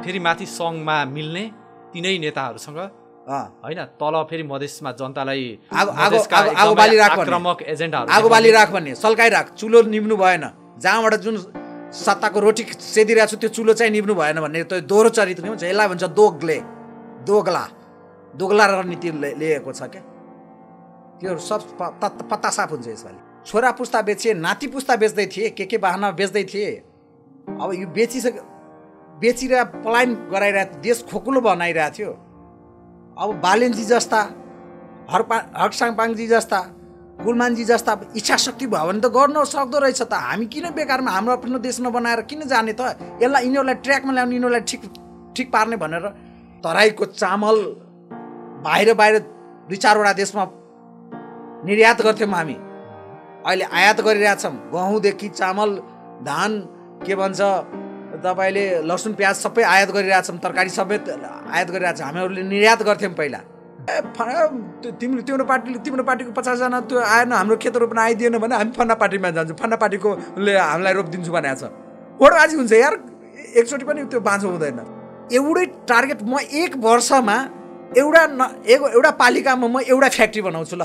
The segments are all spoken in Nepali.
फेरि माथि सङ्घमा मिल्ने तिनै नेताहरूसँग होइन तल फेरि मधेसमा जनतालाई आक्रामक एजेन्डाहरू आगो बाली राख भन्ने सल्काइराख चुलो निभ्नु भएन जहाँबाट जुन सत्ताको रोटी सेदिरहेको छु त्यो चुलो चाहिँ निभ्नु भएन भन्ने त्यो दोहोरो चरित्र हुन्छ यसलाई भन्छ दोगला रणनीति लिएको छ क्या त्यो सब पत्ता साफ हुन्छ यसपालि छोरा पुस्ता बेचिए नाति पुस्ता बेच्दै थिए के बाहना बेच्दै थिए अब यो बेचिरहेर पलायन गराइरहेको देश खोकुलो बनाइरहेको थियो अब बालेनजी जस्ता हर्कसाङपाङजी जस्ता गुलमानजी जस्ता इच्छा शक्ति भयो भने त गर्न सक्दो रहेछ त हामी किन बेकारमा हाम्रो आफ्नो देश नबनाएर किन जाने त यसलाई यिनीहरूलाई ट्र्याकमा ल्याउने यिनीहरूलाई ठिक पार्ने भनेर तराईको चामल बाहिर 2-4वटा देशमा निर्यात गर्थ्यौँ हामी अहिले आयात गरिरहेछौँ गहुँदेखि चामल धान के भन्छ तपाईँले लसुन प्याज सबै आयात गरिरहेछौँ तरकारी समेत आयात गरिरहेछौँ हामीहरूले निर्यात गर्थ्यौँ पहिला तिम्रो पार्टीको 50जना त्यो आएन हाम्रो खेत रोप्न आइदिएन भने हामी फन्ना पार्टीमा जान्छौँ फन्ना पार्टीकोले हामीलाई रोपिदिन्छु भनेको छ फोटोबाजी हुन्छ यार एकचोटि पनि त्यो बाँझो हुँदैन एउटै टार्गेट म 1 वर्षमा एउटा पालिकामा म एउटा फ्याक्ट्री बनाउँछु ल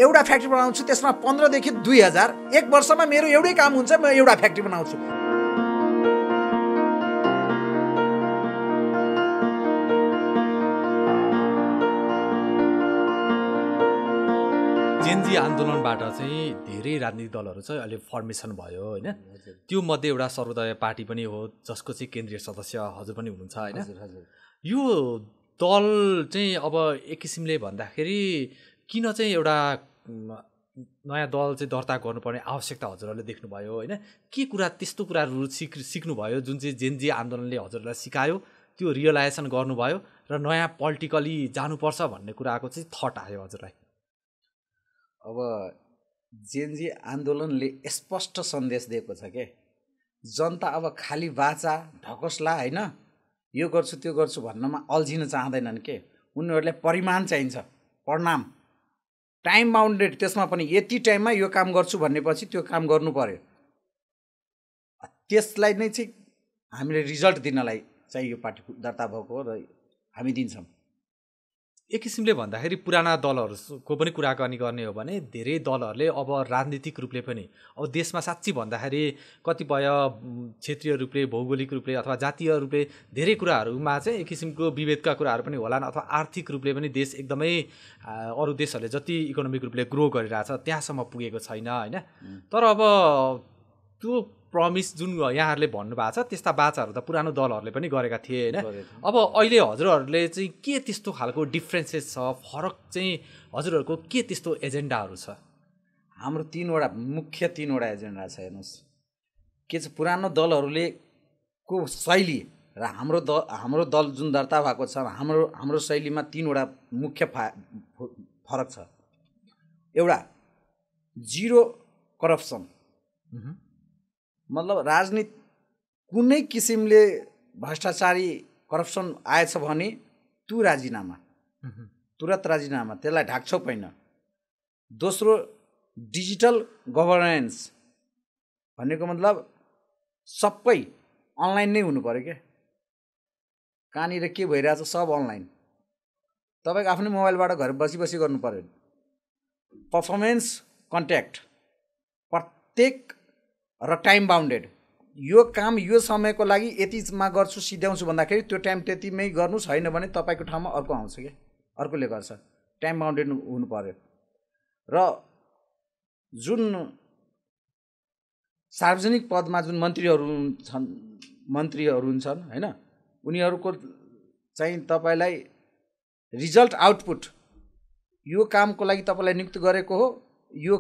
एउटा फ्याक्ट्री बनाउँछु त्यसमा 15 देखि 2000 1 वर्षमा मेरो एउटै काम हुन्छ म एउटा फ्याक्ट्री बनाउँछु जेनजी आन्दोलनबाट चाहिँ धेरै राजनीतिक दलहरू चाहिँ अहिले फर्मेसन भयो होइन त्यो मध्ये एउटा सर्वोदय पार्टी पनि हो जसको चाहिँ केन्द्रीय सदस्य हजुर पनि हुनुहुन्छ होइन यो दल चाहिँ अब एक किसिमले भन्दाखेरि किन चाहिँ एउटा नयाँ दल चाहिँ दर्ता गर्नुपर्ने आवश्यकता हजुरहरूले देख्नुभयो होइन के कुरा त्यस्तो कुराहरू सिक्नुभयो जुन चाहिँ जेनजी आन्दोलनले हजुरलाई सिकायो त्यो रियलाइजेसन गर्नुभयो र नयाँ पोलिटिकली जानुपर्छ भन्ने कुराको चाहिँ थट आयो हजुरलाई अब जेनजी आन्दोलनले स्पष्ट सन्देश दिएको छ के जनता अब खाली बाचा ढकस्ला होइन यो गर्छु त्यो गर्छु भन्नमा अल्झिन चाहँदैनन् के उनीहरूलाई परिमाण चाहिन्छ परिणाम टाइम बाउन्डेड त्यसमा पनि यति टाइममा यो काम गर्छु भनेपछि त्यो काम गर्नु पर्यो त्यसलाई नै चाहिँ हामीले रिजल्ट दिनलाई चाहिँ यो पार्टी दर्ता भएको र हामी दिन्छौँ एक किसिमले भन्दाखेरि पुराना दलहरूको पनि कुराकानी गर्ने हो भने धेरै दलहरूले अब राजनीतिक रूपले पनि अब देशमा साँच्ची भन्दाखेरि कतिपय क्षेत्रीय रूपले भौगोलिक रूपले अथवा जातीय रूपले धेरै कुराहरूमा चाहिँ एक किसिमको विभेदका कुराहरू पनि होलान् अथवा आर्थिक रूपले पनि देश एकदमै अरू देशहरूले जति इकोनोमिक रूपले ग्रो गरिरहेछ त्यहाँसम्म पुगेको छैन होइन तर अब त्यो प्रमिस जुन यहाँहरूले भन्नुभएको छ त्यस्ता बाचाहरू त पुरानो दलहरूले पनि गरेका थिए होइन अब अहिले हजुरहरूले चाहिँ के त्यस्तो खालको डिफ्रेन्सेस छ फरक चाहिँ हजुरहरूको के त्यस्तो एजेन्डाहरू छ हाम्रो मुख्य तीनवटा एजेन्डा छ हेर्नुहोस् के चाहिँ पुरानो दलहरूले को शैली र हाम्रो दल जुन दर्ता भएको छ हाम्रो शैलीमा तीनवटा मुख्य फरक छ एउटा जिरो करप्सन मतलब राजनीति कुनै किसिमले भ्रष्टाचारी करप्सन आएछ भने तुरन्त राजीनामा त्यसलाई ढाक्छौ पैन दोस्रो डिजिटल गभर्नेन्स भनेको मतलब सबै अनलाइन नै हुनु पर्यो के कहाँनिर के भइरहेछ सब अनलाइन तपाईँको आफ्नै मोबाइलबाट घर बसी गर्नु पर्यो पर्फर्मेन्स कन्ट्याक्ट प्रत्येक र टाइम बाउन्डेड यो काम यो समयको लागि यतिमा गर्छु सिध्याउँछु भन्दाखेरि त्यो टाइम त्यतिमै गर्नु छैन भने तपाईँको ठाउँमा अर्को आउँछ क्या अर्कोले गर्छ टाइम बाउन्डेड हुनु पर्यो र जुन सार्वजनिक पदमा जुन मन्त्रीहरू हुन्छन् होइन उनीहरूको चाहिँ तपाईँलाई रिजल्ट आउटपुट यो कामको लागि तपाईँलाई नियुक्त गरेको हो यो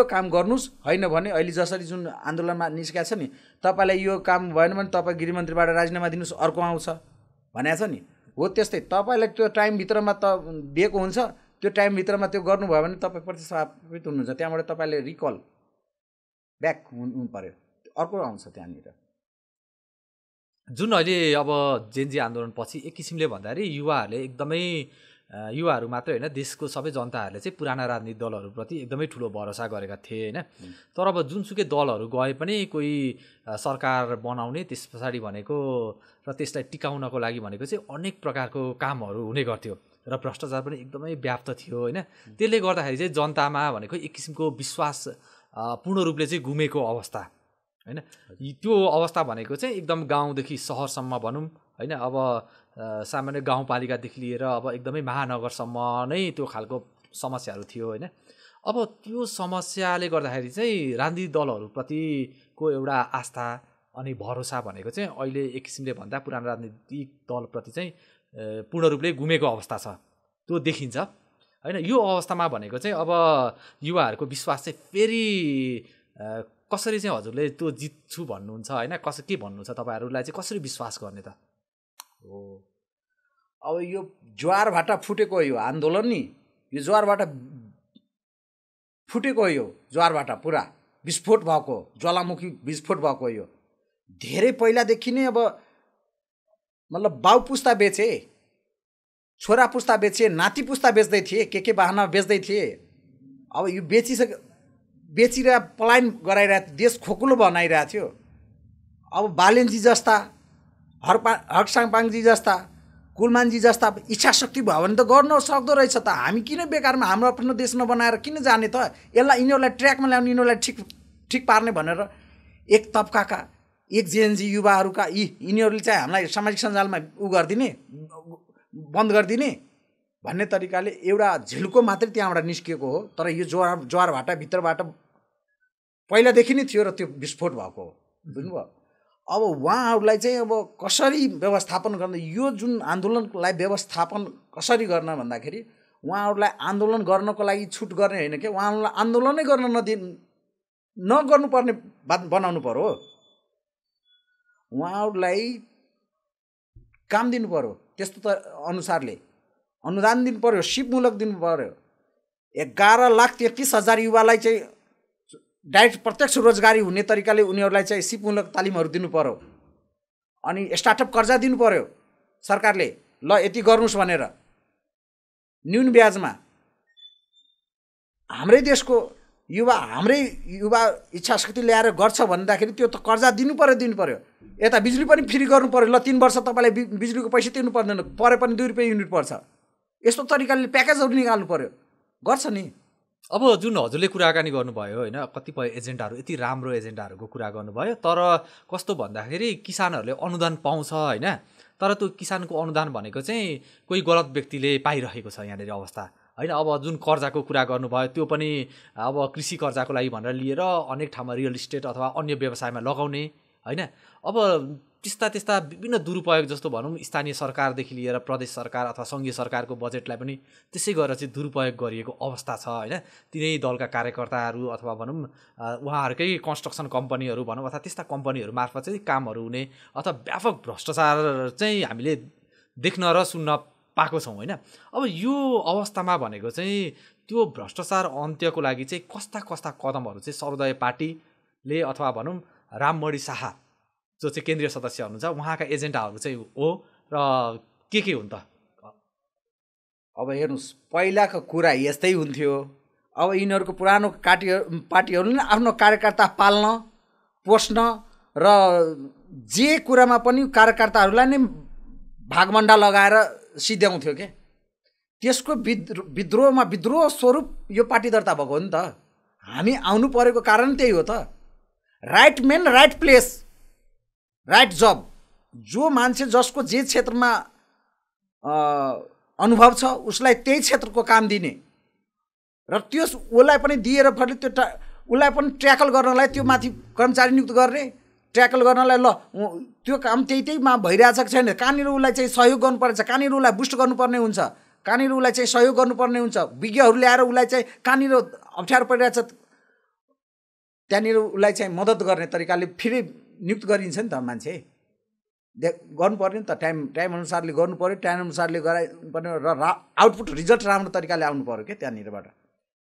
काम गर्नुस् होइन भने अहिले जसरी जुन आन्दोलनमा निस्केको छ नि तपाईँलाई यो काम भएन भने तपाईँ गृहमन्त्रीबाट राजीनामा दिनुहोस् अर्को आउँछ भनेको छ नि हो त्यस्तै तपाईँलाई त्यो टाइमभित्रमा त दिएको हुन्छ त्यो टाइमभित्रमा त्यो गर्नुभयो भने तपाईँ प्रतिस्थापित हुनुहुन्छ त्यहाँबाट तपाईँले रिकल ब्याक हुनु पर्यो अर्को आउँछ त्यहाँनिर जुन अहिले अब जेनजी आन्दोलन पछि एक किसिमले भन्दाखेरि युवाहरूले एकदमै युवाहरू मात्रै होइन देशको सबै जनताहरूले चाहिँ पुराना राजनीतिक दलहरूप्रति एकदमै ठुलो भरोसा गरेका थिए होइन। तर अब जुनसुकै दलहरू गए पनि कोही सरकार बनाउने त्यस पछाडि भनेको र त्यसलाई टिकाउनको लागि भनेको चाहिँ अनेक प्रकारको कामहरू हुने गर्थ्यो र भ्रष्टाचार पनि एकदमै व्याप्त थियो होइन। त्यसले गर्दाखेरि चाहिँ जनतामा भनेको एक किसिमको विश्वास पूर्ण रूपले चाहिँ गुमेको अवस्था होइन। त्यो अवस्था भनेको चाहिँ एकदम गाउँदेखि सहरसम्म भनौँ होइन। अब सामान्य गाउँपालिकादेखि लिएर अब एकदमै महानगरसम्म नै त्यो खालको समस्याहरू थियो होइन। अब त्यो समस्याले गर्दाखेरि चाहिँ राजनीतिक दलहरूप्रतिको एउटा आस्था अनि भरोसा भनेको चाहिँ अहिले एक किसिमले भन्दा पुरानो राजनीतिक दलप्रति चाहिँ पूर्ण रूपले गुमेको अवस्था छ, त्यो देखिन्छ होइन। यो अवस्थामा भनेको चाहिँ अब युवाहरूको विश्वास चाहिँ फेरि कसरी चाहिँ हजुरले त्यो जित्छु भन्नुहुन्छ होइन, के भन्नुहुन्छ तपाईँहरूलाई चाहिँ कसरी विश्वास गर्ने त हो। अब यो ज्वारभाटा फुटेको यो आन्दोलन नि, यो ज्वारभाटा फुटेको यो ज्वारभाटा पुरा विस्फोट भएको, ज्वालामुखी विस्फोट भएको यो धेरै पहिलादेखि नै अब मतलब बाउ पुस्ता बेचे, छोरा पुस्ता बेचे, नाति पुस्ता बेच्दै थिए, के बाहना बेच्दै थिए। अब यो बेचिरहेको पलायन गराइरहेको देश खोकुलो बनाइरहेको थियो। अब बालेनजी जस्ता, हर्कसाङपाङजी जस्ता, कुलमानजी जस्ता इच्छा शक्ति भयो भने त गर्न सक्दो रहेछ त। हामी किन बेकारमा हाम्रो आफ्नो देश नबनाएर किन जाने त? यसलाई यिनीहरूलाई ट्र्याकमा ल्याउने, यिनीहरूलाई ठिक पार्ने भनेर एक तबकाका, एक जेएनजी युवाहरूका यिनीहरूले चाहिँ हामीलाई सामाजिक सञ्जालमा गरिदिने, बन्द गरिदिने भन्ने तरिकाले एउटा झिल्को मात्रै त्यहाँबाट निस्किएको हो। तर यो ज्वारभाटा भित्रबाट पहिलादेखि नै थियो र त्यो विस्फोट भएको हो, बुझ्नुभयो। अब उहाँहरूलाई चाहिँ अब कसरी व्यवस्थापन गर्न, यो जुन आन्दोलनलाई व्यवस्थापन कसरी गर्न भन्दाखेरि उहाँहरूलाई आन्दोलन गर्नको लागि छुट गर्ने होइन कि, उहाँहरूलाई आन्दोलनै गर्न नगर्नुपर्ने बनाउनु पर्यो। उहाँहरूलाई काम दिनु पर्यो, त्यस्तो त अनुसारले अनुदान दिनु पर्यो, सिपमूलक दिनु पर्यो। 11,33,000 युवालाई चाहिँ डाइरेक्ट प्रत्यक्ष रोजगारी हुने तरिकाले उनीहरूलाई चाहिँ सिपमूलक तालिमहरू दिनु पर्यो। अनि स्टार्टअप कर्जा दिनु पर्यो सरकारले, ल यति गर्नुहोस् भनेर न्यून ब्याजमा। हाम्रै देशको हाम्रै युवा इच्छा शक्ति ल्याएर गर्छ भन्दाखेरि त्यो त कर्जा दिनु पर्यो। यता बिजुली पनि फ्री गर्नु पर्यो, ल 3 वर्ष तपाईँलाई बिजुलीको पैसा तिर्नु पर्दैन, परे पनि 2 रुपियाँ युनिट पर्छ। यस्तो तरिकाले प्याकेजहरू निकाल्नु पर्यो, गर्छ नि। अब जुन हजुरले कुराकानी गर्नुभयो होइन, कतिपय एजेन्डाहरू यति राम्रो एजेन्डाहरूको कुरा गर्नुभयो, तर कस्तो भन्दाखेरि किसानहरूले अनुदान पाउँछ होइन, तर त्यो किसानको अनुदान भनेको चाहिँ कोही गलत व्यक्तिले पाइरहेको छ यहाँनिर अवस्था होइन। अब जुन कर्जाको कुरा गर्नुभयो त्यो पनि अब कृषि कर्जाको लागि भनेर लिएर अनेक ठाउँमा रियल इस्टेट अथवा अन्य व्यवसायमा लगाउने होइन। अब त्यस्ता विभिन्न दुरुपयोग जस्तो भनौँ स्थानीय सरकारदेखि लिएर प्रदेश सरकार अथवा सङ्घीय सरकारको बजेटलाई पनि त्यसै गरेर चाहिँ दुरुपयोग गरिएको अवस्था छ होइन। तिनै दलका कार्यकर्ताहरू अथवा भनौँ उहाँहरूकै कन्स्ट्रक्सन कम्पनीहरू भनौँ अथवा त्यस्ता कम्पनीहरू मार्फत चाहिँ कामहरू हुने अथवा व्यापक भ्रष्टाचार चाहिँ हामीले देख्न र सुन्न पाएको छौँ होइन। अब यो अवस्थामा भनेको चाहिँ त्यो भ्रष्टाचार अन्त्यको लागि चाहिँ कस्ता कदमहरू चाहिँ सर्वोदय पार्टीले अथवा भनौँ राममणि शाह जो चाहिँ केन्द्रीय सदस्य हुनुहुन्छ उहाँका एजेन्डाहरू चाहिँ हो र के हुन् त? अब हेर्नुहोस्, पहिलाको कुरा यस्तै हुन्थ्यो। अब यिनीहरूको पुरानो पार्टीहरूले आफ्नो कार्यकर्ता पाल्न पोस्न र जे कुरामा पनि कार्यकर्ताहरूलाई नै भागभण्डा लगाएर सिध्याउँथ्यो के। त्यसको विद्रोह स्वरूप यो पार्टी दर्ता भएको हो नि त। हामी आउनु परेको कारण त्यही हो त। Right man right place right job. जो मान्छे जसको जे क्षेत्रमा अनुभव छ उसलाई त्यही क्षेत्रको काम दिने र उसलाई पनि दिएर फेरि त्यो उसलाई पनि ट्याकल गर्नलाई त्यो माथि कर्मचारी नियुक्त गर्ने, ट्याकल गर्नलाई ल त्यो काम त्यहीमा भइरहेछ कि छैन, कहाँनिर उसलाई चाहिँ सहयोग गर्नुपर्छ, कहाँनिर उसलाई बुस्ट गर्नुपर्ने हुन्छ, कहाँनिर उसलाई चाहिँ सहयोग गर्नुपर्ने हुन्छ, विज्ञहरू ल्याएर उसलाई चाहिँ कहाँनिर अप्ठ्यारो परिरहेछ त्यहाँनिर उसलाई चाहिँ मद्दत गर्ने तरिकाले फेरि नियुक्त गरिन्छ नि त। मान्छे गर्नुपर्ने नि त, टाइम अनुसारले गर्नु पर्यो, टाइम अनुसारले गराइपर्ने र आउटपुट रिजल्ट राम्रो तरिकाले आउनु पर्यो क्या त्यहाँनिरबाट।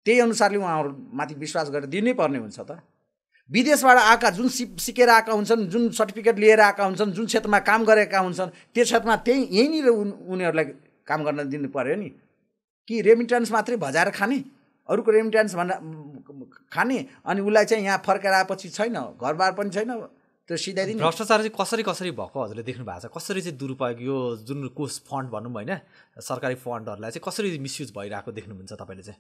त्यही अनुसारले उहाँहरू माथि विश्वास गरेर दिनै पर्ने हुन्छ त। विदेशबाट आएका जुन सिकेर आएका हुन्छन्, जुन सर्टिफिकेट लिएर आएका हुन्छन्, जुन क्षेत्रमा काम गरेका हुन्छन् त्यो क्षेत्रमा यहीँनिर उनीहरूलाई काम गर्न दिनु पर्यो नि। कि रेमिट्यान्स मात्रै भजाएर खाने, अरूको रेमिट्यान्स खाने, अनि उसलाई चाहिँ यहाँ फर्केर आएपछि छैन, घरबार पनि छैन, त्यो सिधाइदिने। भ्रष्टाचार चाहिँ कसरी भएको हजुरले देख्नु भएको छ? कसरी चाहिँ दुरुपयोग, यो जुन कोष फन्ड भनौँ होइन, सरकारी फन्डहरूलाई चाहिँ कसरी मिसयुज भइरहेको देख्नुहुन्छ तपाईँले चाहिँ?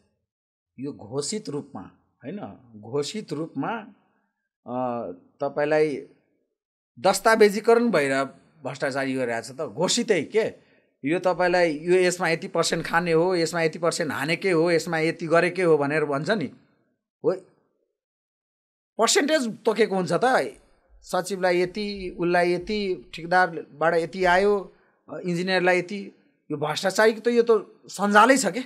यो घोषित रूपमा होइन, घोषित रूपमा तपाईँलाई दस्तावेजीकरण भएर भ्रष्टाचारी गरिरहेको छ त, घोषितै के यो तपाईँलाई यो यसमा यति % खाने हो, यसमा यति % हानेकै हो, यसमा यति गरेकै हो भनेर भन्छ नि, हो पर्सेन्टेज तोकेको हुन्छ त, सचिवलाई यति, उसलाई यति, ठेकेदारबाट यति आयो, इन्जिनियरलाई यति। यो भ्रष्टाचारीको त यो त सञ्जालै छ क्या,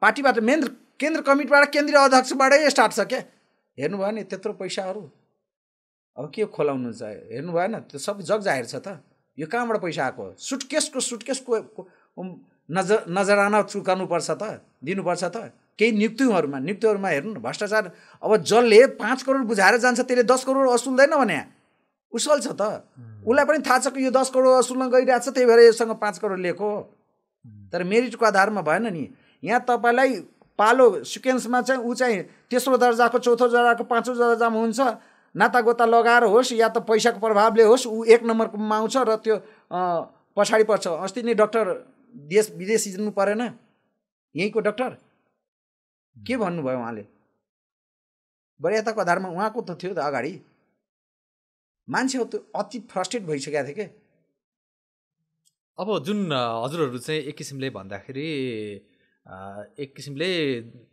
पार्टीबाट मेन केन्द्र कमिटीबाट केन्द्रीय अध्यक्षबाटै स्टार्ट छ क्या। हेर्नु भयो नि त्यत्रो पैसाहरू, अब के खोलाउनु चाहिँ, हेर्नु भएन, त्यो सब जग जाहेर छ त। यो कहाँबाट पैसा आएको? सुटकेसको नजराना चुकाउनुपर्छ त, दिनुपर्छ त। केही नियुक्तिहरूमा हेर्नु न भ्रष्टाचार। अब जसले 5 करोड बुझाएर जान्छ त्यसले 10 करोड असुल्दैन भने उसल्छ त। उसलाई पनि थाहा छ कि यो 10 करोड असुल्न गइरहेको छ, त्यही भएर योसँग 5 करोड लिएको। तर मेरिटको आधारमा भएन नि। यहाँ तपाईँलाई पालो सिक्वेन्समा चाहिँ ऊ चाहिँ तेस्रो दर्जाको, चौथो दर्जाको, पाँचौँ दर्जामा हुन्छ, नातागोता लगाएर होस् या त पैसाको प्रभावले होस्, ऊ 1 नम्बरकोमा आउँछ र त्यो पछाडि पर्छ। अस्ति नै डक्टर देश विदेशी जानु परेन, यहीँको डक्टर के भन्नुभयो उहाँले? वरियताको आधारमा उहाँको त थियो त अगाडि। मान्छे त्यो अति फ्रस्ट्रेट भइसकेको थियो के। अब जुन हजुरहरू चाहिँ एक किसिमले भन्दाखेरि एक किसिमले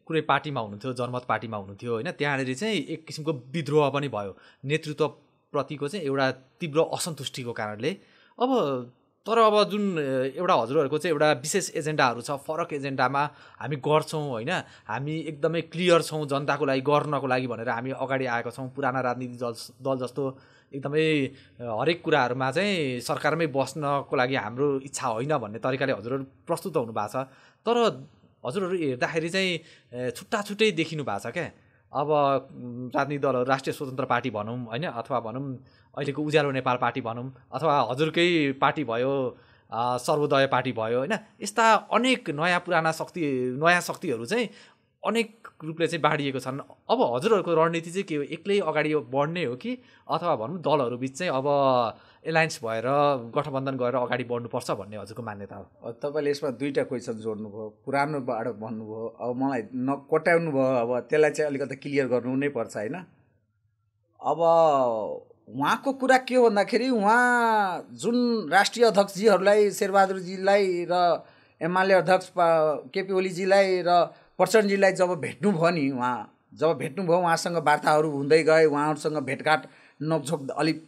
कुनै पार्टीमा हुनुहुन्थ्यो, जनमत पार्टीमा हुनुहुन्थ्यो होइन, त्यहाँनिर चाहिँ एक किसिमको विद्रोह पनि भयो नेतृत्वप्रतिको चाहिँ एउटा तीव्र असन्तुष्टिको कारणले। अब तर अब जुन एउटा हजुरहरूको चाहिँ एउटा विशेष एजेन्डाहरू छ, फरक एजेन्डामा हामी गर्छौँ होइन, हामी एकदमै क्लियर छौँ जनताको लागि गर्नको लागि भनेर हामी अगाडि आएको छौँ। पुराना राजनीतिक दल जस्तो एकदमै हरेक कुराहरूमा चाहिँ सरकारमै बस्नको लागि हाम्रो इच्छा होइन भन्ने तरिकाले हजुरहरू प्रस्तुत हुनु भएको छ। तर हजुरहरू हेर्दाखेरि चाहिँ छुट्टै देखिनु भएको छ क्या। अब राजनीतिक दलहरू राष्ट्रिय स्वतन्त्र पार्टी भनौँ होइन, अथवा भनौँ अहिलेको उज्यालो नेपाल पार्टी भनौँ, अथवा हजुरकै पार्टी भयो, सर्वोदय पार्टी भयो होइन, यस्ता अनेक नयाँ शक्तिहरू चाहिँ अनेक रूपले चाहिँ बाँडिएको छन्। अब हजुरहरूको रणनीति चाहिँ के हो? एक्लै अगाडि बढ्ने हो कि अथवा भनौँ दलहरू बिच चाहिँ अब एलायन्स भएर गठबन्धन गरेर अगाडि बढ्नुपर्छ भन्ने हजुरको मान्यता हो? तपाईँले यसमा 2टा क्वेसन जोड्नुभयो, पुरानोबाट भन्नुभयो, अब मलाई नकोट्याउनु भयो। अब त्यसलाई चाहिँ अलिकति क्लियर गर्नु नै पर्छ होइन। अब उहाँको कुरा के हो भन्दाखेरि, उहाँ जुन राष्ट्रिय अध्यक्षजीहरूलाई, शेरबहादुरजीलाई र एमाले अध्यक्ष केपी ओलीजीलाई र प्रचण्डजीलाई जब भेट्नुभयो नि, उहाँसँग वार्ताहरू हुँदै गए, उहाँहरूसँग भेटघाट नोकझोक अलिक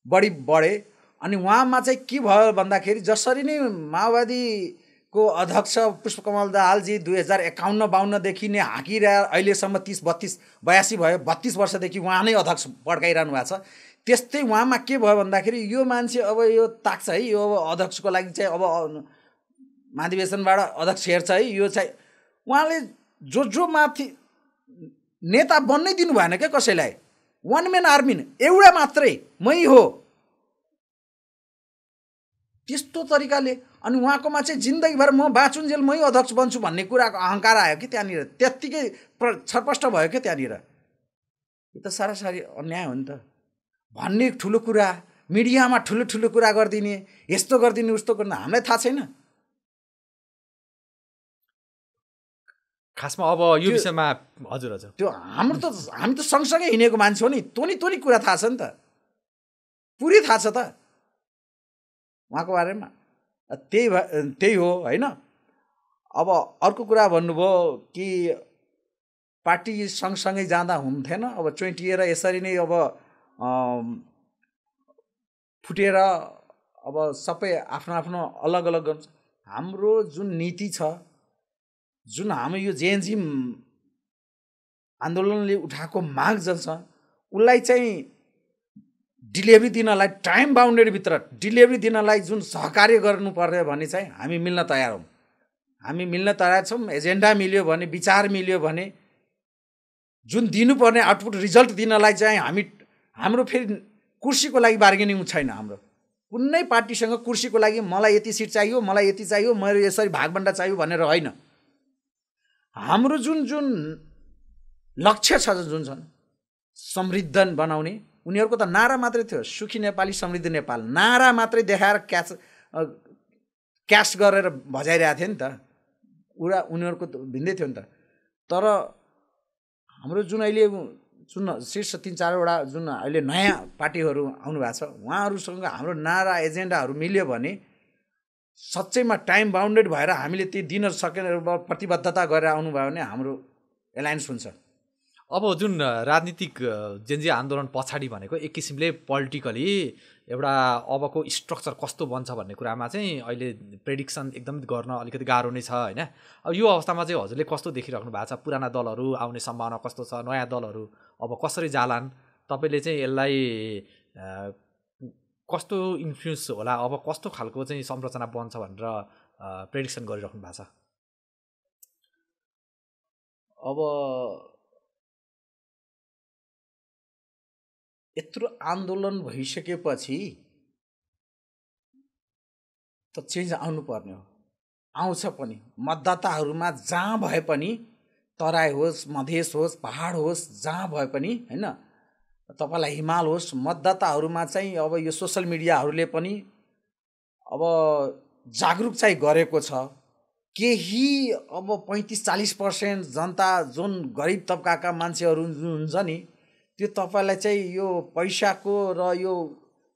बढे। अनि उहाँमा चाहिँ के भयो भन्दाखेरि, जसरी नै माओवादीको अध्यक्ष पुष्पकमल दाहालजी 2051-52देखि नै हाँकिरहे अहिलेसम्म 30, 32, 82 भयो, 32 वर्षदेखि उहाँ नै अध्यक्ष पड्काइरहनु भएको छ। त्यस्तै उहाँमा के भयो भन्दाखेरि, यो मान्छे अब यो ताक्छ है, यो अब अध्यक्षको लागि चाहिँ अब महाधिवेशनबाट अध्यक्ष हेर्छ है, यो चाहिँ उहाँले जो माथि नेता बन्नै दिनु भएन क्या कसैलाई। 1 म्यान आर्मी एउटा मात्रै मै हो, त्यस्तो तरिकाले। अनि उहाँकोमा चाहिँ जिन्दगीभर म बाँचुन्जेल मै अध्यक्ष बन्छु भन्ने कुराको अहङ्कार आयो कि त्यहाँनिर, त्यत्तिकै छरपष्ट भयो क्या त्यहाँनिर। यो त सारासारी अन्याय हो नि त। भन्ने ठुलो कुरा, मिडियामा ठुलो कुरा गरिदिने, यस्तो गरिदिने उस्तो गर्नु, हामीलाई थाहा छैन। खासमा अब यो विषयमा हजुर त्यो हामी त सँगसँगै हिँडेको मान्छे हो नि, तोनी कुरा थाहा छ नि त, पुरै थाहा छ त उहाँको बारेमा। त्यही हो होइन। अब अर्को कुरा भन्नुभयो कि पार्टी सँगसँगै जाँदा हुन्थेन, अब चोइटिएर यसरी नै अब फुटेर अब सबै आफ्नो अलग गर्छ। हाम्रो जुन नीति छ, जुन हामी यो जेएनजी आन्दोलनले उठाएको माग जुन छ, उसलाई चाहिँ डिलिभरी दिनलाई, टाइम बााउन्ड्रीभित्र डिलिभरी दिनलाई जुन सहकार्य गर्नु पर्यो भने चाहिँ हामी मिल्न तयार हौँ। हामी मिल्न तयार छौँ। एजेन्डा मिल्यो भने, विचार मिल्यो भने, जुन दिनुपर्ने आउटपुट रिजल्ट दिनलाई चाहिँ हाम्रो फेरि कुर्सीको लागि बार्गेनिङ छैन। हाम्रो कुनै पार्टीसँग कुर्सीको लागि मलाई यति सिट चाहियो, मलाई यति चाहियो, मेरो यसरी भागभण्डा चाहियो भनेर होइन। हाम्रो जुन जुन लक्ष्य छ जुन छन् समृद्ध बनाउने, उनीहरूको त नारा मात्रै थियो, सुखी नेपाली समृद्ध नेपाल नारा मात्रै देखाएर क्यास्ट गरेर भजाइरहेको थियो नि त। उनीहरूको त भिन्दै थियो नि त। तर हाम्रो जुन अहिले जुन शीर्ष 3-4वटा जुन अहिले नयाँ पार्टीहरू आउनु भएको छ, उहाँहरूसँग हाम्रो नारा एजेन्डाहरू मिल्यो भने सच्चैमा टाइम बााउन्डेड भएर हामीले ती दिन सकेर प्रतिबद्धता गरेर आउनुभयो भने हाम्रो एलायन्स हुन्छ। अब जुन राजनीतिक जेनजी आन्दोलन पछाडि भनेको एक किसिमले पोलिटिकली एउटा अबको स्ट्रक्चर कस्तो बन्छ भन्ने कुरामा चाहिँ अहिले प्रेडिक्सन एकदम गर्न अलिकति गाह्रो नै छ होइन। अब यो अवस्थामा चाहिँ हजुरले कस्तो देखिराख्नु भएको छ? पुराना दलहरू आउने सम्भावना कस्तो छ? नयाँ दलहरू अब कसरी जालान्? तपाईँले चाहिँ यसलाई कस्तो इन्फ्लुएन्स होला, अब कस्तो खालको चाहिँ संरचना बन्छ भनेर प्रेडिक्सन गरिराख्नु भएको छ? अब यत्रो आन्दोलन भइसकेपछि त चेन्ज आउनु पर्ने हो, आउँछ पनि। मतदाताहरूमा जहाँ भए पनि, तराई होस्, मधेस होस्, पहाड होस्, जहाँ भए पनि होइन, तपाईँलाई हिमाल होस्, मतदाताहरूमा चाहिँ अब यो सोसल मिडियाहरूले पनि अब जागरुक चाहिँ गरेको छ। केही अब 35-40% जनता जुन गरिब तबकाका मान्छेहरू हुन्छ नि, त्यो तपाईँलाई चाहिँ यो पैसाको र यो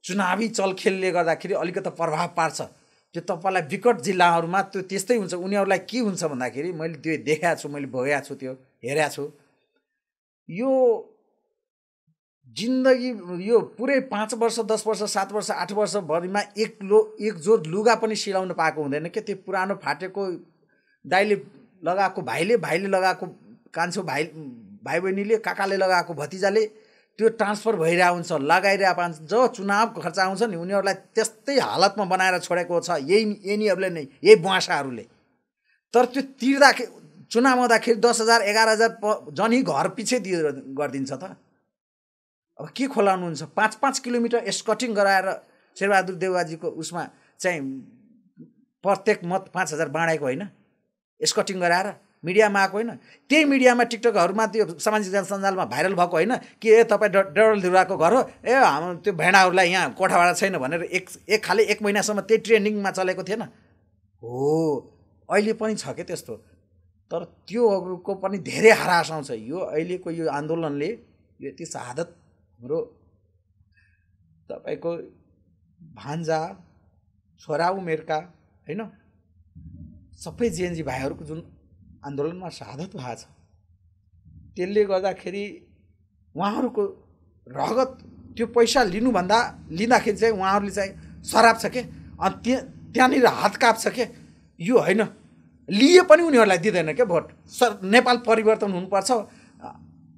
चुनावी चलखेलले गर्दाखेरि अलिकति प्रभाव पार्छ। त्यो तपाईँलाई विकट जिल्लाहरूमा त्यो त्यस्तै हुन्छ। उनीहरूलाई के हुन्छ भन्दाखेरि, मैले त्यो देखाएको छु, मैले भोगेको छु, त्यो हेरेको छु। यो जिन्दगी यो पुरै 5 वर्ष 10 वर्ष 7 वर्ष 8 वर्षभरिमा एक जोर लुगा पनि सिलाउन पाएको हुँदैन के। त्यो पुरानो फाटेको दाइले लगाएको भाइले लगाएको कान्छो भाइ बहिनीले, काकाले लगाएको भतिजाले त्यो ट्रान्सफर भइरहेको हुन्छ, लगाइरहेको हुन्छ। जो चुनाव खर्च आउँछ नि, उनीहरूलाई त्यस्तै हालतमा बनाएर छोडेको छ यिनीहरूले नै, यही बुवासाहरूले। तर त्यो तिर्दाखेरि चुनाव आउँदाखेरि 10,000 11,000 जनी घर पछि गरिदिन्छ त। अब के खोलाउनुहुन्छ? 5-5 किलोमिटर एस्कटिङ गराएर शेरबहादुर देउवाजीको उसमा चाहिँ प्रत्येक मत 5,000 बाँडेको होइन, एस्कटिङ गराएर मिडियामा आएको होइन। त्यही मिडियामा टिकटकहरूमा त्यो सामाजिक सञ्जालमा भाइरल भएको होइन कि ए तपाईँ डडेलधुराको घर हो, ए हाम्रो त्यो भेडाहरूलाई यहाँ कोठाभाडा छैन भनेर एक महिनासम्म त्यही ट्रेन्डिङमा चलेको थिएन हो। अहिले पनि छ के त्यस्तो। तर त्योहरूको पनि धेरै हरास आउँछ। यो अहिलेको यो आन्दोलनले यो यति शहादत हाम्रो तपाईँको भान्जा छोरा उमेरका होइन सबै जेएनजी भाइहरूको जुन आन्दोलनमा शहादत भएको छ, त्यसले गर्दाखेरि उहाँहरूको रगत त्यो पैसा लिँदाखेरि चाहिँ उहाँहरूले चाहिँ सराप छ के, अनि त्यहाँनिर हात काप्छ के। यो होइन, लिए पनि उनीहरूलाई दिँदैन क्या भोट। नेपाल परिवर्तन हुनुपर्छ,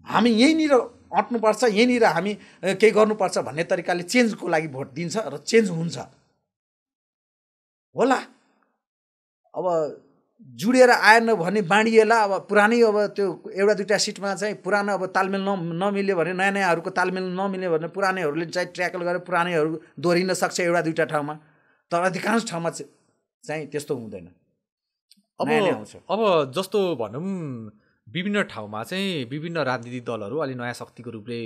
हामी यहीँनिर अट्नुपर्छ, यहीँनिर हामी केही गर्नुपर्छ भन्ने तरिकाले चेन्जको लागि भोट दिन्छ र चेन्ज हुन्छ होला। अब जुडेर आएन भने बाँडिएला। अब पुरानै अब त्यो एउटा दुईवटा सिटमा चाहिँ पुरानो अब तालमेल नमिल्यो भने, नयाँ नयाँहरूको तालमेल नमिल्यो भने पुरानैहरूले चाहिँ ट्र्याकल गरेर पुरानैहरू दोहोरिन सक्छ एउटा दुईवटा ठाउँमा। तर अधिकांश ठाउँमा चाहिँ त्यस्तो हुँदैन। अब जस्तो भनौँ विभिन्न ठाउँमा चाहिँ विभिन्न राजनीतिक दलहरू अलि नयाँ शक्तिको रूपले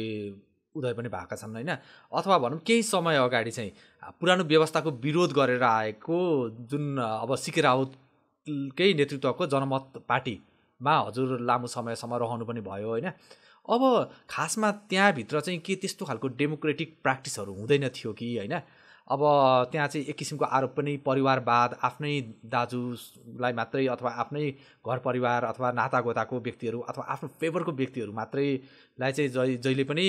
उदय पनि भएका छन् होइन। अथवा भनौँ केही समय अगाडि चाहिँ पुरानो व्यवस्थाको विरोध गरेर आएको जुन अब सीके राउतकै नेतृत्वको जनमत पार्टीमा हजुर लामो समयसम्म रहनु पनि भयो होइन। अब खासमा त्यहाँभित्र चाहिँ के त्यस्तो खालको डेमोक्रेटिक प्र्याक्टिसहरू हुँदैन थियो कि होइन? अब त्यहाँ चाहिँ एक किसिमको आरोप पनि परिवारवाद, आफ्नै दाजुलाई मात्रै अथवा आफ्नै घर परिवार अथवा नातागोताको व्यक्तिहरू अथवा आफ्नो फेभरको व्यक्तिहरू मात्रैलाई चाहिँ जहिले पनि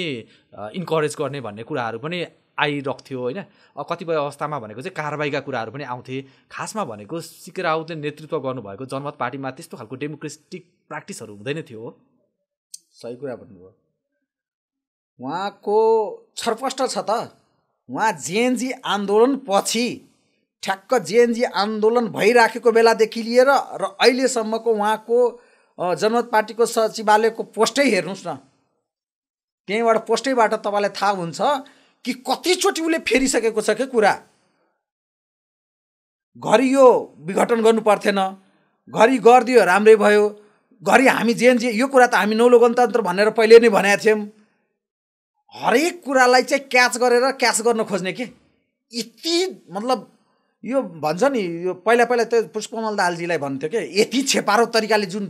इन्करेज गर्ने भन्ने कुराहरू पनि आइरह्थ्यो होइन। कतिपय अवस्थामा भनेको चाहिँ कारबाहीका कुराहरू पनि आउँथे। खासमा भनेको सीके राउतले नेतृत्व गर्नुभएको जनमत पार्टीमा त्यस्तो खालको डेमोक्रेटिक प्र्याक्टिसहरू हुँदैन थियो। सही कुरा भन्नुभयो। उहाँको छरपष्ट छ त। उहाँ जेएनजी आन्दोलन पछि ठ्याक्क जेएनजी आन्दोलन भइराखेको बेलादेखि लिएर र अहिलेसम्मको उहाँको जनमत पार्टीको सचिवालयको पोस्टै हेर्नुहोस् न। त्यहीँबाट पोस्टैबाट तपाईँलाई थाहा हुन्छ कि कतिचोटि उसले फेरिसकेको छ क्या कुरा। घरि यो विघटन गर्नु पर्थेन, घरि गरिदियो राम्रै भयो, घरि हामी जेएनजी यो कुरा त हामी नौलो गणतन्त्र भनेर पहिले नै भनेका थियौँ। हरेक कुरालाई चाहिँ क्याच गर्न खोज्ने के यति मतलब यो भन्छ नि यो पहिला त पुष्पकमल दाहालजीलाई भन्थ्यो के यति छेपारो तरिकाले जुन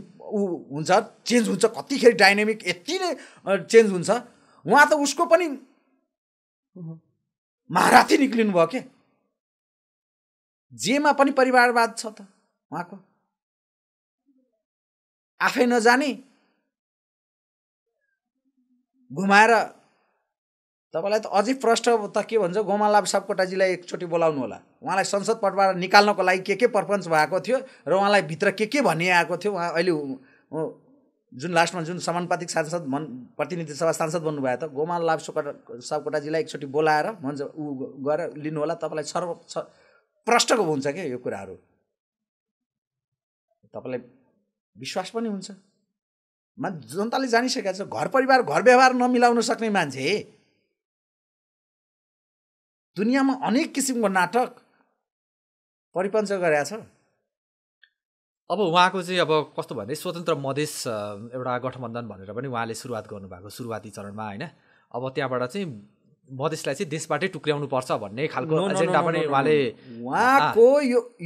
हुन्छ चेन्ज हुन्छ कतिखेर डाइनामिक यति नै चेन्ज हुन्छ। उहाँ त उसको पनि महारथी निक्लिनु भयो के जेमा पनि परिवारवाद छ त उहाँको आफै नजाने घुमाएर तपाईलाई त अझै प्रष्ट त के भन्छ गोमालाभ सापकोटाजीलाई एकचोटि बोलाउनु होला। उहाँलाई संसद पदबाट निकाल्नको लागि के प्रपञ्च भएको थियो र उहाँलाई भित्र के भनिएको थियो। उहाँ अहिले जुन लास्टमा जुन समानुपातिक सांसद प्रतिनिधि सभा सांसद बन्नुभयो त गोमालाभ सापकोटाजीलाई एकचोटि बोलाएर भन्छ ऊ गएर लिनु होला। तपाईँलाई प्रष्टको हुन्छ क्या यो कुराहरू तपाईँलाई विश्वास पनि हुन्छ। जनताले जानिसकेको छ घर परिवार घर व्यवहार नमिलाउन सक्ने मान्छे दुनियाँमा अनेक किसिमको नाटक परिपञ्च गरेका छ। अब उहाँको चाहिँ अब कस्तो भने स्वतन्त्र मधेस एउटा गठबन्धन भनेर पनि उहाँले सुरुवात गर्नुभएको सुरुवाती चरणमा होइन। अब त्यहाँबाट चाहिँ मधेसलाई चाहिँ देशबाटै टुक्र्याउनु पर्छ भन्ने खालको एजेन्डा पनि उहाँको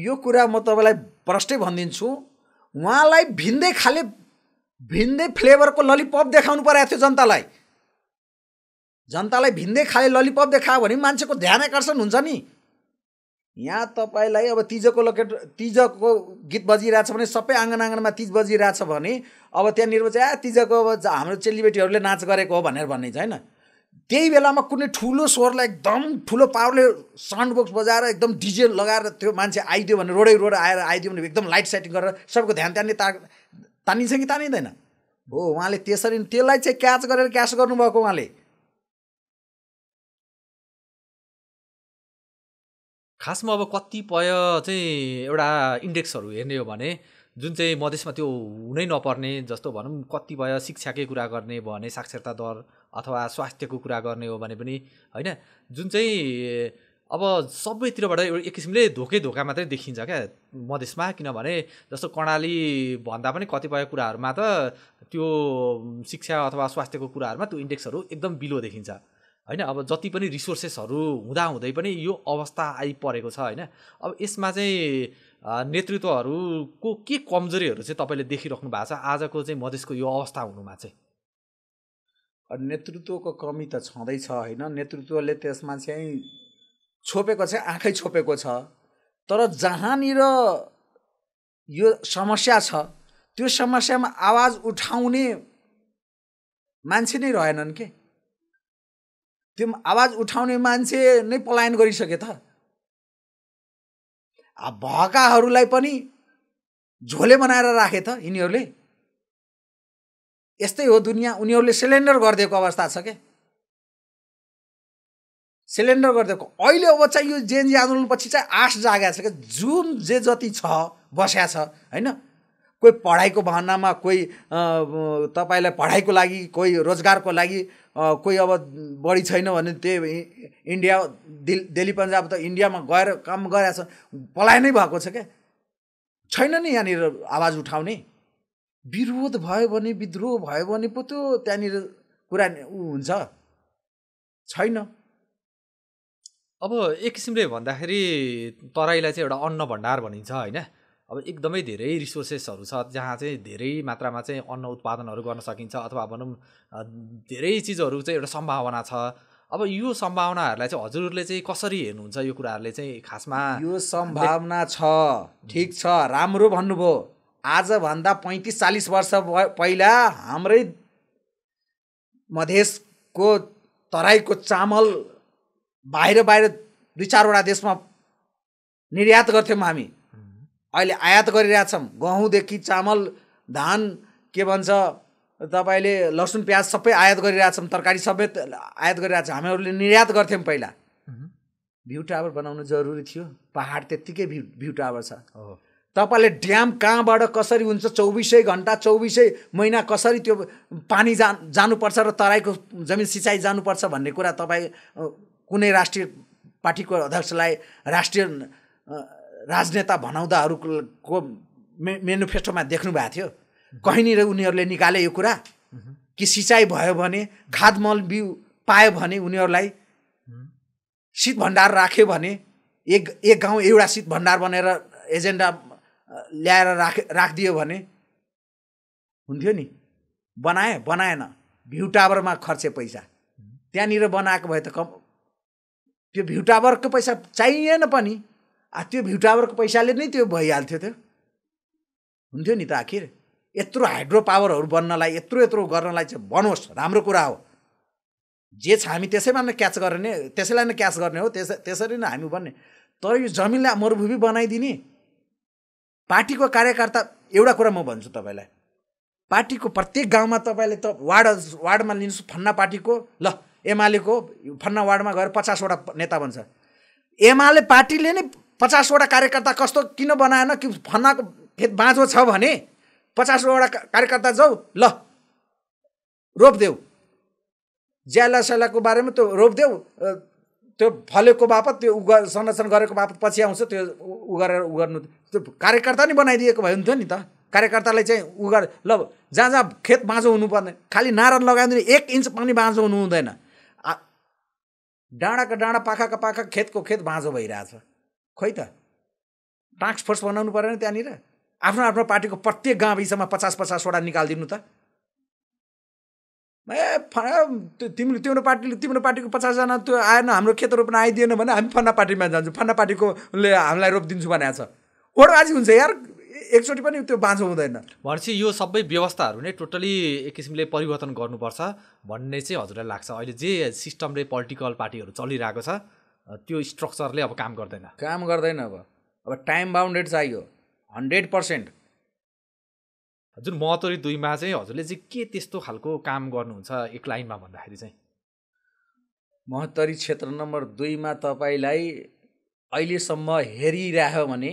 यो कुरा म तपाईँलाई प्रष्टै भनिदिन्छु। उहाँलाई भिन्दै फ्लेभरको ललिपप देखाउनु परेको थियो जनतालाई। भिन्दै खाले ललिपप देखायो भने मान्छेको ध्यान आकर्षण हुन्छ नि। यहाँ तपाईँलाई अब तिजको गीत बजिरहेछ भने सबै आँगनमा तिज बजिरहेछ भने अब त्यहाँनिर चाहिँ तिजको अब हाम्रो चेलीबेटीहरूले नाच गरेको हो भनेर भन्ने चाहिँ होइन। त्यही बेलामा कुनै ठुलो स्वरलाई एकदम ठुलो पावरले साउन्ड बक्स बजाएर एकदम डिजे लगाएर त्यो मान्छे आइदियो भने रोड आएर आइदियो भने एकदम लाइट सेटिङ गरेर सबको ध्यान तानिन्छ कि तानिँदैन हो। उहाँले त्यसरी त्यसलाई चाहिँ क्याच गरेर क्यास गर्नुभएको उहाँले। खासमा अब कतिपय चाहिँ एउटा इन्डेक्सहरू हेर्ने हो भने जुन चाहिँ मधेसमा त्यो हुनै नपर्ने जस्तो भनौँ कतिपय शिक्षाकै कुरा गर्ने भयो भने साक्षरता दर अथवा स्वास्थ्यको कुरा गर्ने हो भने पनि होइन जुन चाहिँ अब सबैतिरबाट एक किसिमले धोका मात्रै देखिन्छ क्या मधेसमा। किनभने जस्तो कर्णाली भन्दा पनि कतिपय कुराहरूमा त त्यो शिक्षा अथवा स्वास्थ्यको कुराहरूमा त्यो इन्डेक्सहरू एकदम बिलो देखिन्छ होइन। अब जति पनि रिसोर्सेसहरू हुँदै पनि यो अवस्था आइपरेको छ होइन। अब यसमा चाहिँ नेतृत्वहरूको के कमजोरीहरू चाहिँ तपाईँले देखिराख्नु भएको छ आजको चाहिँ मधेसको यो अवस्था हुनुमा चाहिँ? नेतृत्वको कमी त छँदैछ होइन। नेतृत्वले त्यसमा चाहिँ छोपेको छ आँखै छोपेको छ। तर जहाँनिर यो समस्या छ त्यो समस्यामा आवाज उठाउने मान्छे नै रहेनन् के। त्यो आवाज उठाउने मान्छे नै पलायन गरिसके त। भएकाहरूलाई पनि झोले बनाएर राखे त यिनीहरूले। यस्तै हो दुनियाँ। उनीहरूले सिलेन्डर गरिदिएको अवस्था छ के सिलेन्डर गरिदिएको। अहिले अब चाहिँ यो जेएनजी आन्दोलनपछि चाहिँ आश जागेको छ क्या। जुन जति छ बस्या छ होइन। कोही पढाइको बहानामा कोही तपाईँलाई पढाइको लागि कोही रोजगारको लागि कोही अब बढी छैन भने त्यही इन्डिया दिल्ली पन्जाब त इन्डियामा गएर काम गरेछ पलायनै भएको छ क्या। छैन नि यहाँनिर आवाज उठाउने। विरोध भयो भने विद्रोह भयो भने पो त्यो त्यहाँनिर कुरा हुन्छ छैन। अब एक किसिमले भन्दाखेरि तराईलाई चाहिँ एउटा अन्न भण्डार भनिन्छ होइन। अब एकदमै धेरै रिसोर्सेसहरू छ जहाँ चाहिँ धेरै मात्रामा चाहिँ अन्न उत्पादनहरू गर्न सकिन्छ अथवा भनौँ धेरै चिजहरू चाहिँ एउटा सम्भावना छ। अब यो सम्भावनाहरूलाई चाहिँ हजुरहरूले चाहिँ कसरी हेर्नुहुन्छ? यो कुराहरूले चाहिँ खासमा यो सम्भावना छ ठिक छ राम्रो भन्नुभयो। आजभन्दा 35-40 वर्ष पहिला हाम्रै मधेसको तराईको चामल बाहिर 2-4वटा देशमा निर्यात गर्थ्यौँ हामी। अहिले आयात गरिरहेछौँ। गहुँदेखि चामल धान के भन्छ तपाईँले लसुन प्याज सबै आयात गरिरहेछौँ। तरकारी सबै आयात गरिरहेछौँ। हामीहरूले निर्यात गर्थ्यौँ पहिला। भ्यू टावर बनाउनु जरुरी थियो। पहाड त्यत्तिकै भ्यू टावर छ। तपाईँले ड्याम कहाँबाट कसरी हुन्छ 24 घन्टा 24 महिना कसरी त्यो पानी जानुपर्छ र तराईको जमिन सिँचाइ जानुपर्छ भन्ने कुरा तपाईँ कुनै राष्ट्रिय पार्टीको अध्यक्षलाई राष्ट्रिय राजनेता भनाउँदाहरूको मेनिफेस्टोमा देख्नु भएको थियो। कहीँनिर उनीहरूले निकाले यो कुरा कि सिँचाइ भयो भने खाद मल बिउ पायो भने उनीहरूलाई शीत भण्डार राख्यो भने एक गाउँ एउटा शीत भण्डार बनेर एजेन्डा ल्याएर राखिदियो भने हुन्थ्यो नि। बनाएन। भ्यू टावरमा खर्चे पैसा त्यहाँनिर बनाएको भए त त्यो भ्यू टावरको पैसा चाहिएन पनि त्यो भ्यू टावरको पैसाले नै त्यो भइहाल्थ्यो त्यो हुन्थ्यो नि त। आखिर यत्रो हाइड्रो पावरहरू बन्नलाई यत्रो गर्नलाई चाहिँ बनोस्, राम्रो कुरा हो। जे छ हामी त्यसैमा नै क्याच गर्ने, त्यसैलाई नै क्याच गर्ने हो, त्यसरी नै हामी बन्ने। तर यो जमिनलाई मरुभूमि बनाइदिने पार्टीको कार्यकर्ता, एउटा कुरा म भन्छु तपाईँलाई, पार्टीको प्रत्येक गाउँमा तपाईँले त वार्डमा लिनुहोस्, फन्ना पार्टीको ल एमालेको फन्ना वार्डमा गएर 50वटा नेता बन्छ। एमाले पार्टीले नै 50वटा कार्यकर्ता कस्तो किन बनाएन कि फन्नाको खेत बाँझो छ भने 50वटा कार्यकर्ता जाऊ ल रोपदेऊ, ज्याला स्यालाको बारेमा त्यो रोपदेऊ, त्यो फलेको बापत त्यो संरक्षण गरेको बापत पछि आउँछ त्यो गरेर गर्नु। त्यो कार्यकर्ता नै बनाइदिएको भए हुन्थ्यो नि त। कार्यकर्तालाई चाहिँ गरे ल जहाँ खेत बाँझो हुनुपर्ने खालि नारा लगाइदिने, 1 इन्च पनि बाँझो हुनु हुँदैन। डाँडाका डाँडा पाखाका पाखा खेतको खेत बाँझो भइरहेछ। खोइ त टास्क फोर्स बनाउनु परेन त्यहाँनिर? आफ्नो पार्टीको प्रत्येक गाउँ विषयमा 50-50वटा निकालिदिनु त। तिम्रो पार्टीको 50जना त्यो आएन, हाम्रो खेत रोप्न आइदिएन भने हामी फन्ना पार्टीमा जान्छौँ, फन्ना पार्टीकोले हामीलाई रोपिदिन्छु भनेको छ। ओडबाजी हुन्छ यार, एकचोटि पनि त्यो बाँझो हुँदैन। भनेपछि यो सबै व्यवस्थाहरू नै टोटली एक किसिमले परिवर्तन गर्नुपर्छ भन्ने चाहिँ हजुरलाई लाग्छ? अहिले जे सिस्टमले पोलिटिकल पार्टीहरू चलिरहेको छ त्यो स्ट्रक्चरले अब काम गर्दैन। अब टाइम बाउन्डेड चाहियो 100%। हजुर महोत्तरी 2मा चाहिँ हजुरले चाहिँ के त्यस्तो खालको काम गर्नुहुन्छ एक लाइनमा भन्दाखेरि चाहिँ? महोत्तरी क्षेत्र नम्बर 2मा तपाईँलाई अहिलेसम्म हेरिरह्यो भने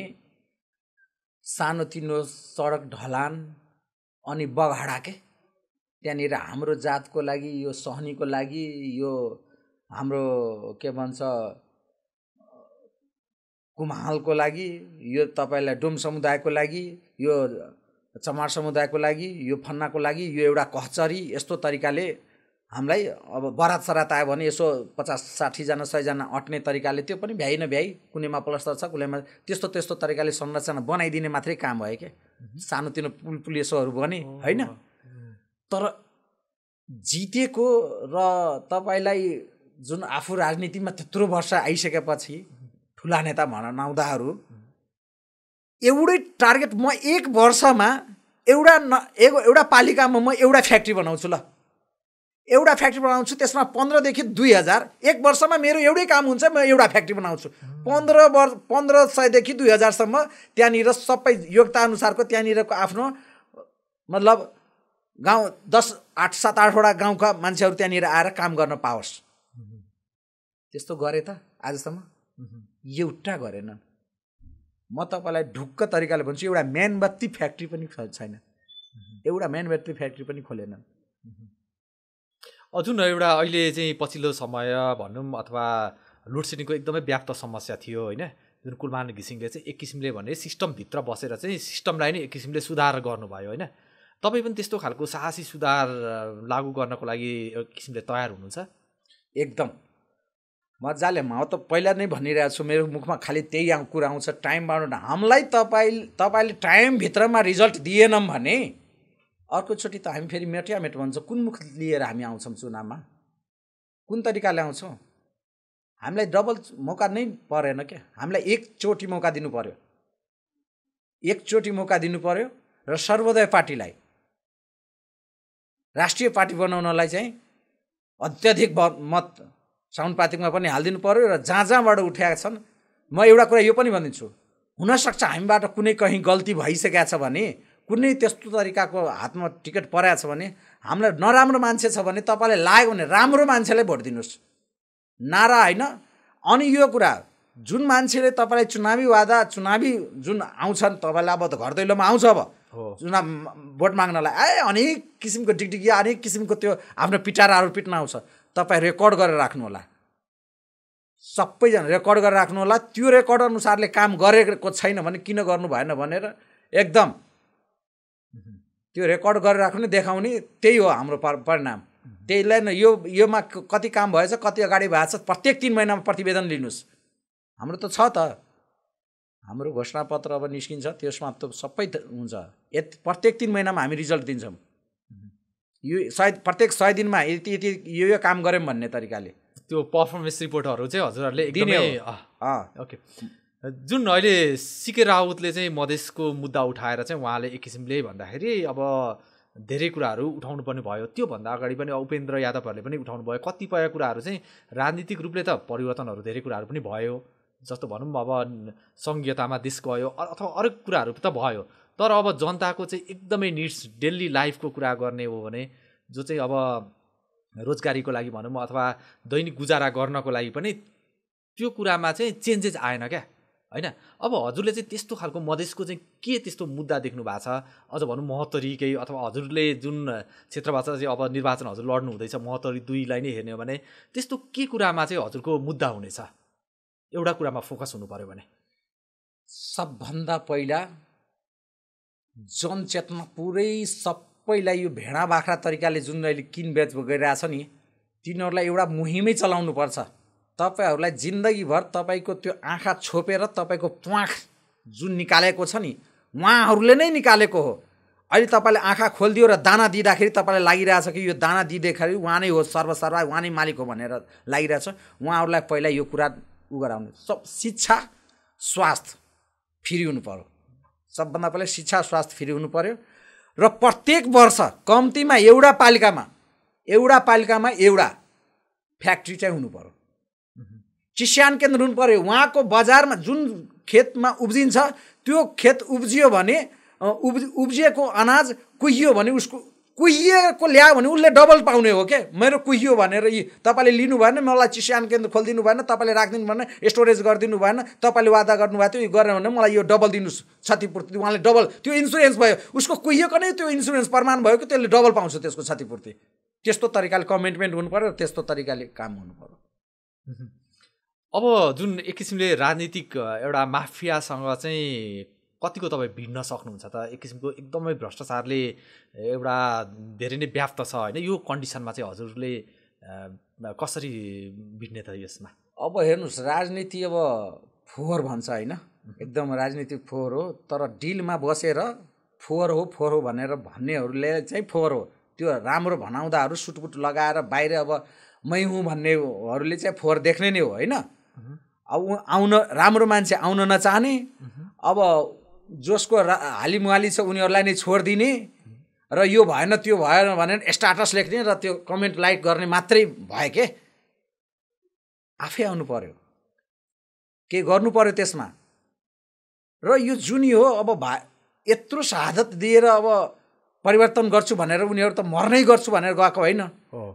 सानोतिनो सडक ढलान अनि बगाडा के त्यहाँनिर हाम्रो जातको लागि, यो सहनीको लागि, यो हाम्रो के भन्छ कुम्हालको लागि, यो तपाईँलाई डोम समुदायको लागि, यो चमार समुदायको लागि, यो फन्नाको लागि यो एउटा कहचरी यस्तो तरिकाले हामीलाई अब बरात सरात आयो भने यसो 50-60 जना 100 जना अट्ने तरिकाले त्यो पनि भ्याइ नभ्याइ, कुनैमा प्लस्टर छ कुनैमा त्यस्तो तरिकाले संरचना बनाइदिने मात्रै काम भयो क्या। सानोतिनो पुल यसोहरू बने होइन। तर जितेको र तपाईँलाई जुन आफू राजनीतिमा त्यत्रो वर्ष आइसकेपछि ठुला नेता भनाउँदाहरू एउटै टार्गेट, म 1 वर्षमा एउटा पालिकामा म एउटा फ्याक्ट्री बनाउँछु, ल एउटा फ्याक्ट्री बनाउँछु, त्यसमा 1500 देखि 2000, 1 वर्षमा मेरो एउटै काम हुन्छ, म एउटा फ्याक्ट्री बनाउँछु। 1500 देखि 2000 सम्म त्यहाँनिर सबै योग्यता अनुसारको त्यहाँनिरको आफ्नो मतलब गाउँ 7-8वटा गाउँका मान्छेहरू त्यहाँनिर आएर काम गर्न पाओस्। त्यस्तो गरे त आजसम्म? एउटा गरेन। म तपाईँलाई ढुक्क तरिकाले भन्छु, एउटा मेनबत्ती फ्याक्ट्री पनि छैन, एउटा मेनबत्ती फ्याक्ट्री पनि खोलेन। अझ एउटा अहिले चाहिँ पछिल्लो समय भनौँ अथवा लोडसेडिङको एकदमै व्याप्त समस्या थियो होइन, जुन कुलमान घिसिङले चाहिँ एक किसिमले भने सिस्टमभित्र बसेर चाहिँ सिस्टमलाई नै एक किसिमले सुधार गर्नुभयो होइन। तपाईँ पनि त्यस्तो खालको साहसी सुधार लागू गर्नको लागि एक किसिमले तयार हुनुहुन्छ? एकदम मजाले। म त पहिला नै भनिरहेको छु, मेरो मुखमा खालि त्यही कुरा आउँछ, टाइम बाउन्डेड। हामीलाई तपाईँले टाइमभित्रमा रिजल्ट दिएनौँ भने अर्कोचोटि त हामी फेरि मेट भन्छ। कुन मुख लिएर हामी आउँछौँ चुनावमा? कुन तरिकाले आउँछौँ? हामीलाई डबल मौका नै परेन क्या। हामीलाई एकचोटि मौका दिनु पर्यो, र सर्वोदय पार्टीलाई राष्ट्रिय पार्टी बनाउनलाई चाहिँ अत्यधिक मत साउन्डपातिकमा पनि हालिदिनु पर्यो। र जहाँबाट उठाएका छन्, म एउटा कुरा यो पनि भनिदिन्छु, हुनसक्छ हामीबाट कुनै कहीँ गल्ती भइसकेको छ भने, कुनै त्यस्तो तरिकाको हातमा टिकट परेको छ भने, हामीलाई नराम्रो मान्छे छ भने तपाईँलाई लाग्यो भने राम्रो मान्छेलाई भोट दिनुहोस्, नारा होइन। अनि यो कुरा जुन मान्छेले तपाईँलाई चुनावी वादा, चुनावी जुन आउँछन्, तपाईँलाई अब त घर दैलोमा आउँछ, अब चुनाव भोट माग्नलाई अनेक किसिमको डिगडिगिया, अनेक किसिमको त्यो आफ्नो पिटाराहरू पिट्न आउँछ। तपाईँ रेकर्ड गरेर राख्नु होला, सबैजना रेकर्ड गरेर राख्नु होला। त्यो रेकर्ड अनुसारले काम गरेको छैन भने किन गर्नु भएन भनेर एकदम त्यो रेकर्ड गरेर राख्ने देखाउने त्यही हो हाम्रो परिणाम। त्यहीलाई न योमा कति काम भएछ, कति अगाडि भएको छ, प्रत्येक 3 महिनामा प्रतिवेदन लिनुहोस्। हाम्रो त छ त, हाम्रो घोषणापत्र अब निस्किन्छ, त्यसमा त सबै हुन्छ। प्रत्येक 3 महिनामा हामी रिजल्ट दिन्छौँ। यो प्रत्येक 100 दिनमा यति यो काम गऱ्यौँ भन्ने तरिकाले त्यो पर्फर्मेन्स रिपोर्टहरू चाहिँ हजुरहरूले एकदमै ओके। जुन अहिले सीके राउतले चाहिँ मधेसको मुद्दा उठाएर चाहिँ उहाँले एक किसिमले भन्दाखेरि अब धेरै कुराहरू उठाउनु पर्ने भयो। त्योभन्दा अगाडि पनि उपेन्द्र यादवहरूले पनि उठाउनु भयो। कतिपय कुराहरू चाहिँ राजनीतिक रूपले त परिवर्तनहरू धेरै कुराहरू पनि भयो, जस्तो भनौँ अब सङ्घीयतामा देश गयो अथवा अरू कुराहरू त भयो। तर अब जनताको चाहिँ एकदमै निड्स डेली लाइफको कुरा गर्ने हो भने जो चाहिँ अब रोजगारीको लागि भनौँ अथवा दैनिक गुजारा गर्नको लागि पनि त्यो कुरामा चाहिँ चेन्जेस आएन क्या, होइन? अब हजुरले चाहिँ त्यस्तो खालको मधेसको चाहिँ के त्यस्तो मुद्दा देख्नु भएको छ? अझ भनौँ महोत्तरीकै अथवा हजुरले जुन क्षेत्रबाट चाहिँ अब निर्वाचन हजुर लड्नु हुँदैछ महोत्तरी 2लाई नै हेर्ने हो भने त्यस्तो के कुरामा चाहिँ हजुरको मुद्दा हुनेछ? एउटा कुरामा फोकस हुनु पर्यो भने सबभन्दा पहिला जनचेतना पुरै सबैलाई यो भेडा बाख्रा तरिकाले जुन अहिले किनबेच गरिरहेछ नि, तिनीहरूलाई एउटा मुहिमै चलाउनु पर्छ। तपाईहरूलाई जिन्दगीभर तपाईँको त्यो आँखा छोपेर तपाईँको प्वाख जुन निकालेको छ नि, उहाँहरूले नै निकालेको हो। अहिले तपाईँले आँखा खोलिदियो र दाना दिँदाखेरि तपाईँलाई लागिरहेछ कि यो दाना दिँदाखेरि उहाँ नै हो सर्वसर्वा, उहाँ नै मालिक हो भनेर लागिरहेछ। उहाँहरूलाई पहिला यो कुरा गराउनु। सब शिक्षा स्वास्थ्य फ्री हुनु पर्यो। सबभन्दा पहिला शिक्षा स्वास्थ्य फ्री हुनु पर्यो र प्रत्येक वर्ष कम्तीमा एउटा पालिकामा एउटा फ्याक्ट्री चाहिँ हुनु पर्यो, किसान केन्द्र हुनु पर्यो। उहाँको बजारमा जुन खेतमा उब्जिन्छ त्यो खेत उब्जियो भने उब्जिएको अनाज कुहियो भने उसको कुहिएको ल्यायो भने उसले डबल पाउने हो के। मेरो कुहियो भनेर तपाईँले लिनु भएन, मलाई किसान केन्द्र खोलिदिनु भएन, तपाईँले राखिदिनु भएन, स्टोरेज गरिदिनु भएन, तपाईँले वादा गर्नुभएको थियो यो गरेन भने मलाई यो डबल दिनुहोस् क्षतिपूर्ति। उहाँले डबल त्यो इन्सुरेन्स भयो, उसको कुहिएको नै त्यो इन्सुरेन्स प्रमाण भयो कि त्यसले डबल पाउँछ त्यसको क्षतिपूर्ति। त्यस्तो तरिकाले कमिटमेन्ट हुनु पर्यो, त्यस्तो तरिकाले काम हुनु पर्यो। अब जुन एक किसिमले राजनीतिक एउटा माफियासँग चाहिँ कतिको तपाईँ भिड्न सक्नुहुन्छ त? एक किसिमको एकदमै भ्रष्टाचारले एउटा धेरै नै व्याप्त छ, होइन? यो कन्डिसनमा चाहिँ हजुरले कसरी भिड्ने त यसमा? अब हेर्नुहोस्, राजनीति अब फोहोर भन्छ, होइन? एकदम राजनीति फोहोर हो। तर डिलमा बसेर फोहोर हो भनेर भन्नेहरूले चाहिँ फोहोर हो। त्यो राम्रो भनाउँदाहरू सुटपुट लगाएर बाहिर अब मै हुँ भन्नेहरूले चाहिँ फोहोर देख्ने नै हो, होइन? अब राम्रो मान्छे आउन नचाहने, अब जसको हालिमुहाली छ उनीहरूलाई नै छोडिदिने र यो भएन त्यो भएन भनेर स्ट्याटस लेख्ने र त्यो कमेन्ट लाइक गर्ने मात्रै भयो के। आफै आउनु पर्यो, के गर्नु पर्यो त्यसमा। र यो जुन हो अब यत्रो शहादत दिएर अब परिवर्तन गर्छु भनेर उनीहरू त मर्नै गर्छु भनेर गएको होइन,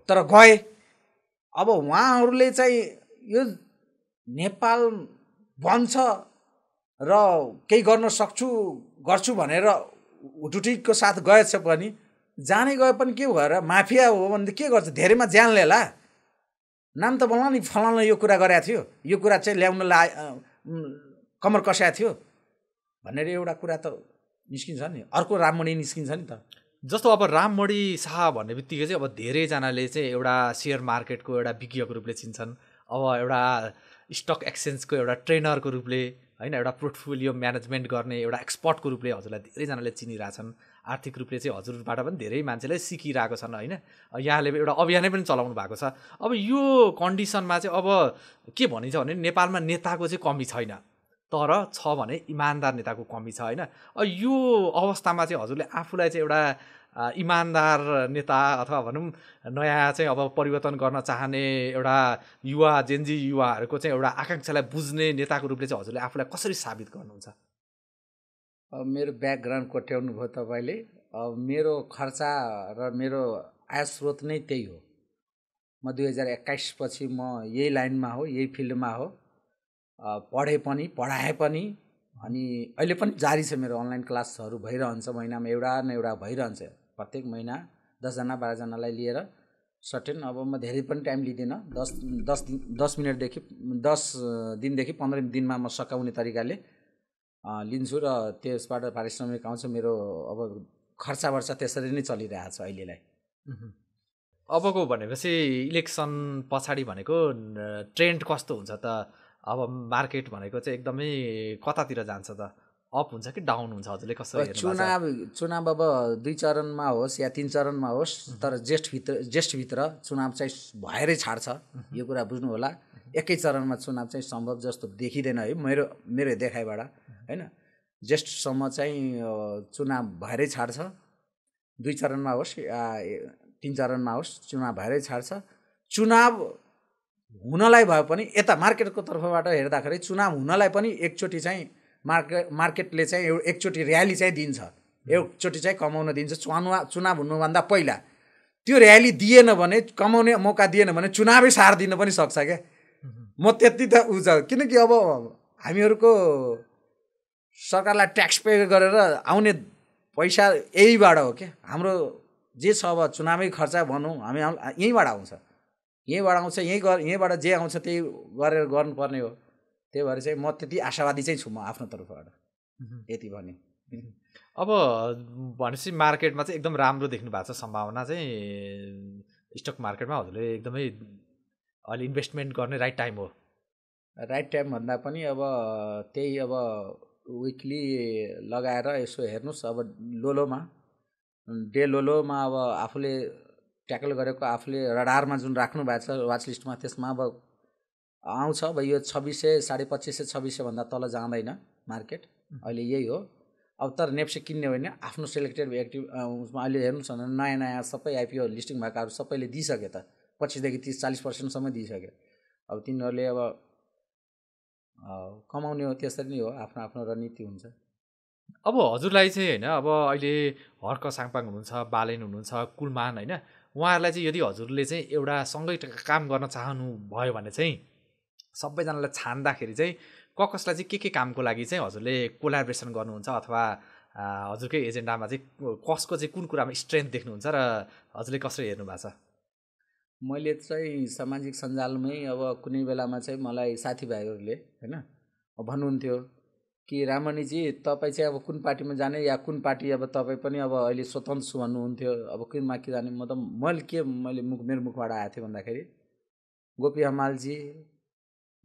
तर गए। अब उहाँहरूले चाहिँ यो नेपाल बन्छ र केही गर्न गर्छु भनेर हुटुटीको साथ गएछ पनि, जाने गए पनि के भएर माफिया हो भने के गर्छ? धेरैमा ज्यान लिएला, नाम त बोल्ला नि फलाना यो कुरा गरेको थियो, यो कुरा चाहिँ ल्याउन कमर कस्याएको थियो भनेर एउटा कुरा त निस्किन्छ नि। अर्को राममणि निस्किन्छ नि त। जस्तो अब राममणि शाह भन्ने बित्तिकै चाहिँ अब धेरैजनाले चाहिँ एउटा सेयर मार्केटको एउटा विज्ञको रूपले चिन्छन्, अब एउटा स्टक एक्सचेन्जको एउटा ट्रेनरको रूपले, होइन, एउटा पोर्टफोलियो म्यानेजमेन्ट गर्ने एउटा एक्सपर्टको रूपले हजुरलाई धेरैजनाले चिनिरहेछन्। आर्थिक रूपले चाहिँ हजुरबाट पनि धेरै मान्छेले सिकिरहेको छन्, होइन? यहाँले एउटा अभियानै पनि चलाउनु भएको छ। अब यो कन्डिसनमा चाहिँ अब के भनिन्छ भने नेपालमा नेताको चाहिँ कमी छैन, तर छ भने इमान्दार नेताको कमी छ, होइन? यो अवस्थामा चाहिँ हजुरले आफूलाई चाहिँ एउटा इमान्दार नेता अथवा भनौँ नयाँ चाहिँ अब परिवर्तन गर्न चाहने एउटा युवा जेन्जी युवाहरूको चाहिँ एउटा आकाङ्क्षालाई बुझ्ने नेताको रूपले चाहिँ हजुरले आफूलाई कसरी साबित गर्नुहुन्छ? अब मेरो ब्याकग्राउन्ड कोट्याउनु भयो तपाईँले। अब मेरो खर्चा र मेरो आय स्रोत नै त्यही हो। म 2021 पछि म यही लाइनमा हो, यही फिल्डमा हो, पढेँ पनि पढाएँ पनि, अनि अहिले पनि जारी छ। मेरो अनलाइन क्लासहरू भइरहन्छ, महिनामा एउटा न एउटा भइरहन्छ। प्रत्येक महिना 10 जना 12 जनालाई लिएर सर्टेन। अब म धेरै पनि टाइम लिँदिनँ, 10 मिनटदेखि 10 दिनदेखि 15 दिनमा म सकाउने तरिकाले लिन्छु र त्यसबाट पारिश्रमिक आउँछ। मेरो अब खर्चावर्चा त्यसरी नै चलिरहेछ अहिलेलाई। अबको भनेपछि इलेक्सन पछाडि भनेको ट्रेन्ड कस्तो हुन्छ त? अब मार्केट भनेको चाहिँ एकदमै कतातिर जान्छ त? अप हुन्छ कि डाउन हुन्छ? हजुरले कसरी हेर्नुहुन्छ? चुनाव अब 2 चरणमा होस् या 3 चरणमा होस्, तर ज्येष्ठभित्र चुनाव चाहिँ भएरै छाड्छ। यो कुरा बुझ्नु होला। एकै चरणमा चुनाव चाहिँ सम्भव जस्तो देखिँदैन है, मेरो देखाइबाट हैन। ज्येष्ठसम्म चाहिँ चुनाव भएरै छाड्छ। 2 चरणमा होस् या 3 चरणमा होस्, चुनाव भएरै छाड्छ। चुनाव हुनलाई भए पनि यता मार्केटको तर्फबाट हेर्दाखेरि चुनाव हुनलाई पनि एकचोटि चाहिँ मार्केटले चाहिँ एकचोटि र्याली चाहिँ दिन्छ, एकचोटि चाहिँ कमाउन दिन्छ। चुनाव हुनुभन्दा पहिला त्यो र्याली दिएन भने, कमाउने मौका दिएन भने चुनावै सारिदिन पनि सक्छ क्या। म त्यति त उज, किनकि अब हामीहरूको सरकारलाई ट्याक्स पे गरेर आउने पैसा यहीबाट हो क्या। हाम्रो जे छ अब चुनावै खर्च भनौँ, हामी यहीँबाट आउँछ, यहीँबाट जे आउँछ त्यही गरेर गर्नुपर्ने हो। त्यही भएर चाहिँ म त्यति आशावादी चाहिँ छु म आफ्नो तर्फबाट, यति भने। अब भनेपछि मार्केटमा चाहिँ एकदम राम्रो देख्नु भएको छ सम्भावना चाहिँ स्टक मार्केटमा। हजुरले एकदमै अहिले इन्भेस्टमेन्ट गर्ने राइट टाइम हो? राइट टाइम भन्दा पनि अब त्यही अब विकली लगाएर यसो हेर्नुहोस्। अब लोलोमा डे लोलोमा अब आफूले ट्याकल गरेको, आफूले रडारमा जुन राख्नु भएको छ वाच लिस्टमा, त्यसमा अब आउँछ। अब यो 2600, 2500, 2600 भन्दा तल जाँदैन मार्केट अहिले, यही हो। अब तर नेप्से किन्ने होइन, आफ्नो सेलेक्टेड एक्टिभ उसमा अहिले हेर्नुहोस् न, नयाँ सबै आइपिओ लिस्टिङ भएकाहरू सबैले दिइसके त, 25देखि 30-40% दिइसक्यो। अब तिनीहरूले अब कमाउने हो, त्यसरी नै हो, आफ्नो आफ्नो रणनीति हुन्छ। अब हजुरलाई चाहिँ होइन, अब अहिले हर्क साङपाङ हुनुहुन्छ, बालेन हुनुहुन्छ, कुलमान होइन, उहाँहरूलाई चाहिँ यदि हजुरले चाहिँ एउटा सँगै काम गर्न चाहनु भयो भने चाहिँ सबैजनालाई छान्दाखेरि चाहिँ कसलाई चाहिँ के कामको लागि चाहिँ हजुरले कोलाबोरेसन गर्नुहुन्छ, अथवा हजुरकै एजेन्डामा चाहिँ कसको चाहिँ कुन कुरामा स्ट्रेन्थ देख्नुहुन्छ र हजुरले कसरी हेर्नु भएको छ? मैले चाहिँ सामाजिक सञ्जालमै अब कुनै बेलामा चाहिँ मलाई साथीभाइहरूले होइन भन्नुहुन्थ्यो कि रामणीजी तपाईँ चाहिँ अब कुन पार्टीमा जाने, या कुन पार्टी अब तपाईँ पनि अब अहिले स्वतन्त्र छु भन्नुहुन्थ्यो। अब कुनमा के जाने, मैले मेरो मुखबाट आएको थियो भन्दाखेरि गोपी हमालजी,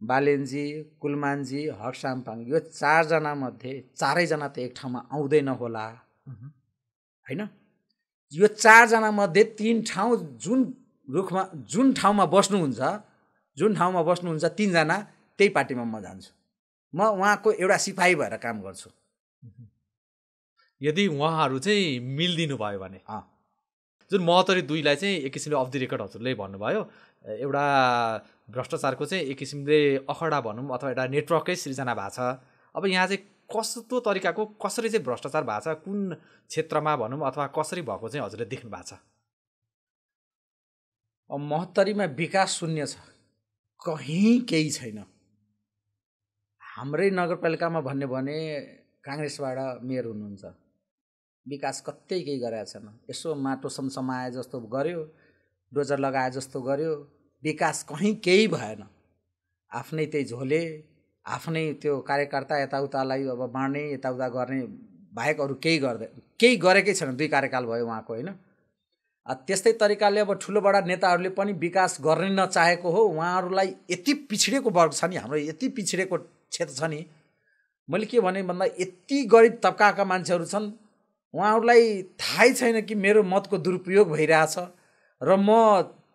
बालेनजी, कुलमानजी, हर्क साङपाङ, यो 4 जना मध्ये 4 जना त एक ठाउँमा आउँदैन होला होइन। यो 4 जना मध्ये 3 ठाउँ जुन ठाउँमा बस्नुहुन्छ 3 जना त्यही पार्टीमा म जान्छु। म उहाँको एउटा सिपाही भएर काम गर्छु। यदि उहाँहरू चाहिँ मिल्दिनु भयो भने, जुन महोत्तरी 2लाई चाहिँ एक किसिमले अफ द रेकर्ड हजुरले भन्नुभयो, एउटा भ्रष्टाचारको चाहिँ एक किसिमले अखडा भनौँ अथवा एउटा नेटवर्कै सृजना भएको छ। अब यहाँ चाहिँ कस्तो तरिकाको कसरी चाहिँ भ्रष्टाचार भएको छ, कुन क्षेत्रमा भनौँ अथवा कसरी भएको चाहिँ हजुरले देख्नु भएको छ? अब महोत्तरीमा विकास शून्य छ, कहीँ केही छैन। हाम्रै नगरपालिकामा भन्ने भने काङ्ग्रेसबाट मेयर हुनुहुन्छ, विकास कतै केही गरेको छैन। यसो माटो समसमाए जस्तो गर्यो, डोजर लगाए जस्तो गर्यो, विकास कहीँ केही भएन। आफ्नै त्यही झोले, आफ्नै त्यो कार्यकर्ता यताउतालाई अब बाँड्ने यताउता गर्ने बाहेक अरू केही गरेकै छैन। 2 कार्यकाल भयो उहाँको होइन। त्यस्तै तरिकाले अब ठुलो बडा नेताहरूले पनि विकास गर्ने नचाहेको हो। उहाँहरूलाई यति पिछडेको वर्ग छ नि, हाम्रो यति पिछडेको क्षेत्र छ नि, मैले के भने भन्दा यति गरिब तबकाका मान्छेहरू छन्, उहाँहरूलाई थाहै छैन कि मेरो मतको दुरुपयोग भइरहेछ र म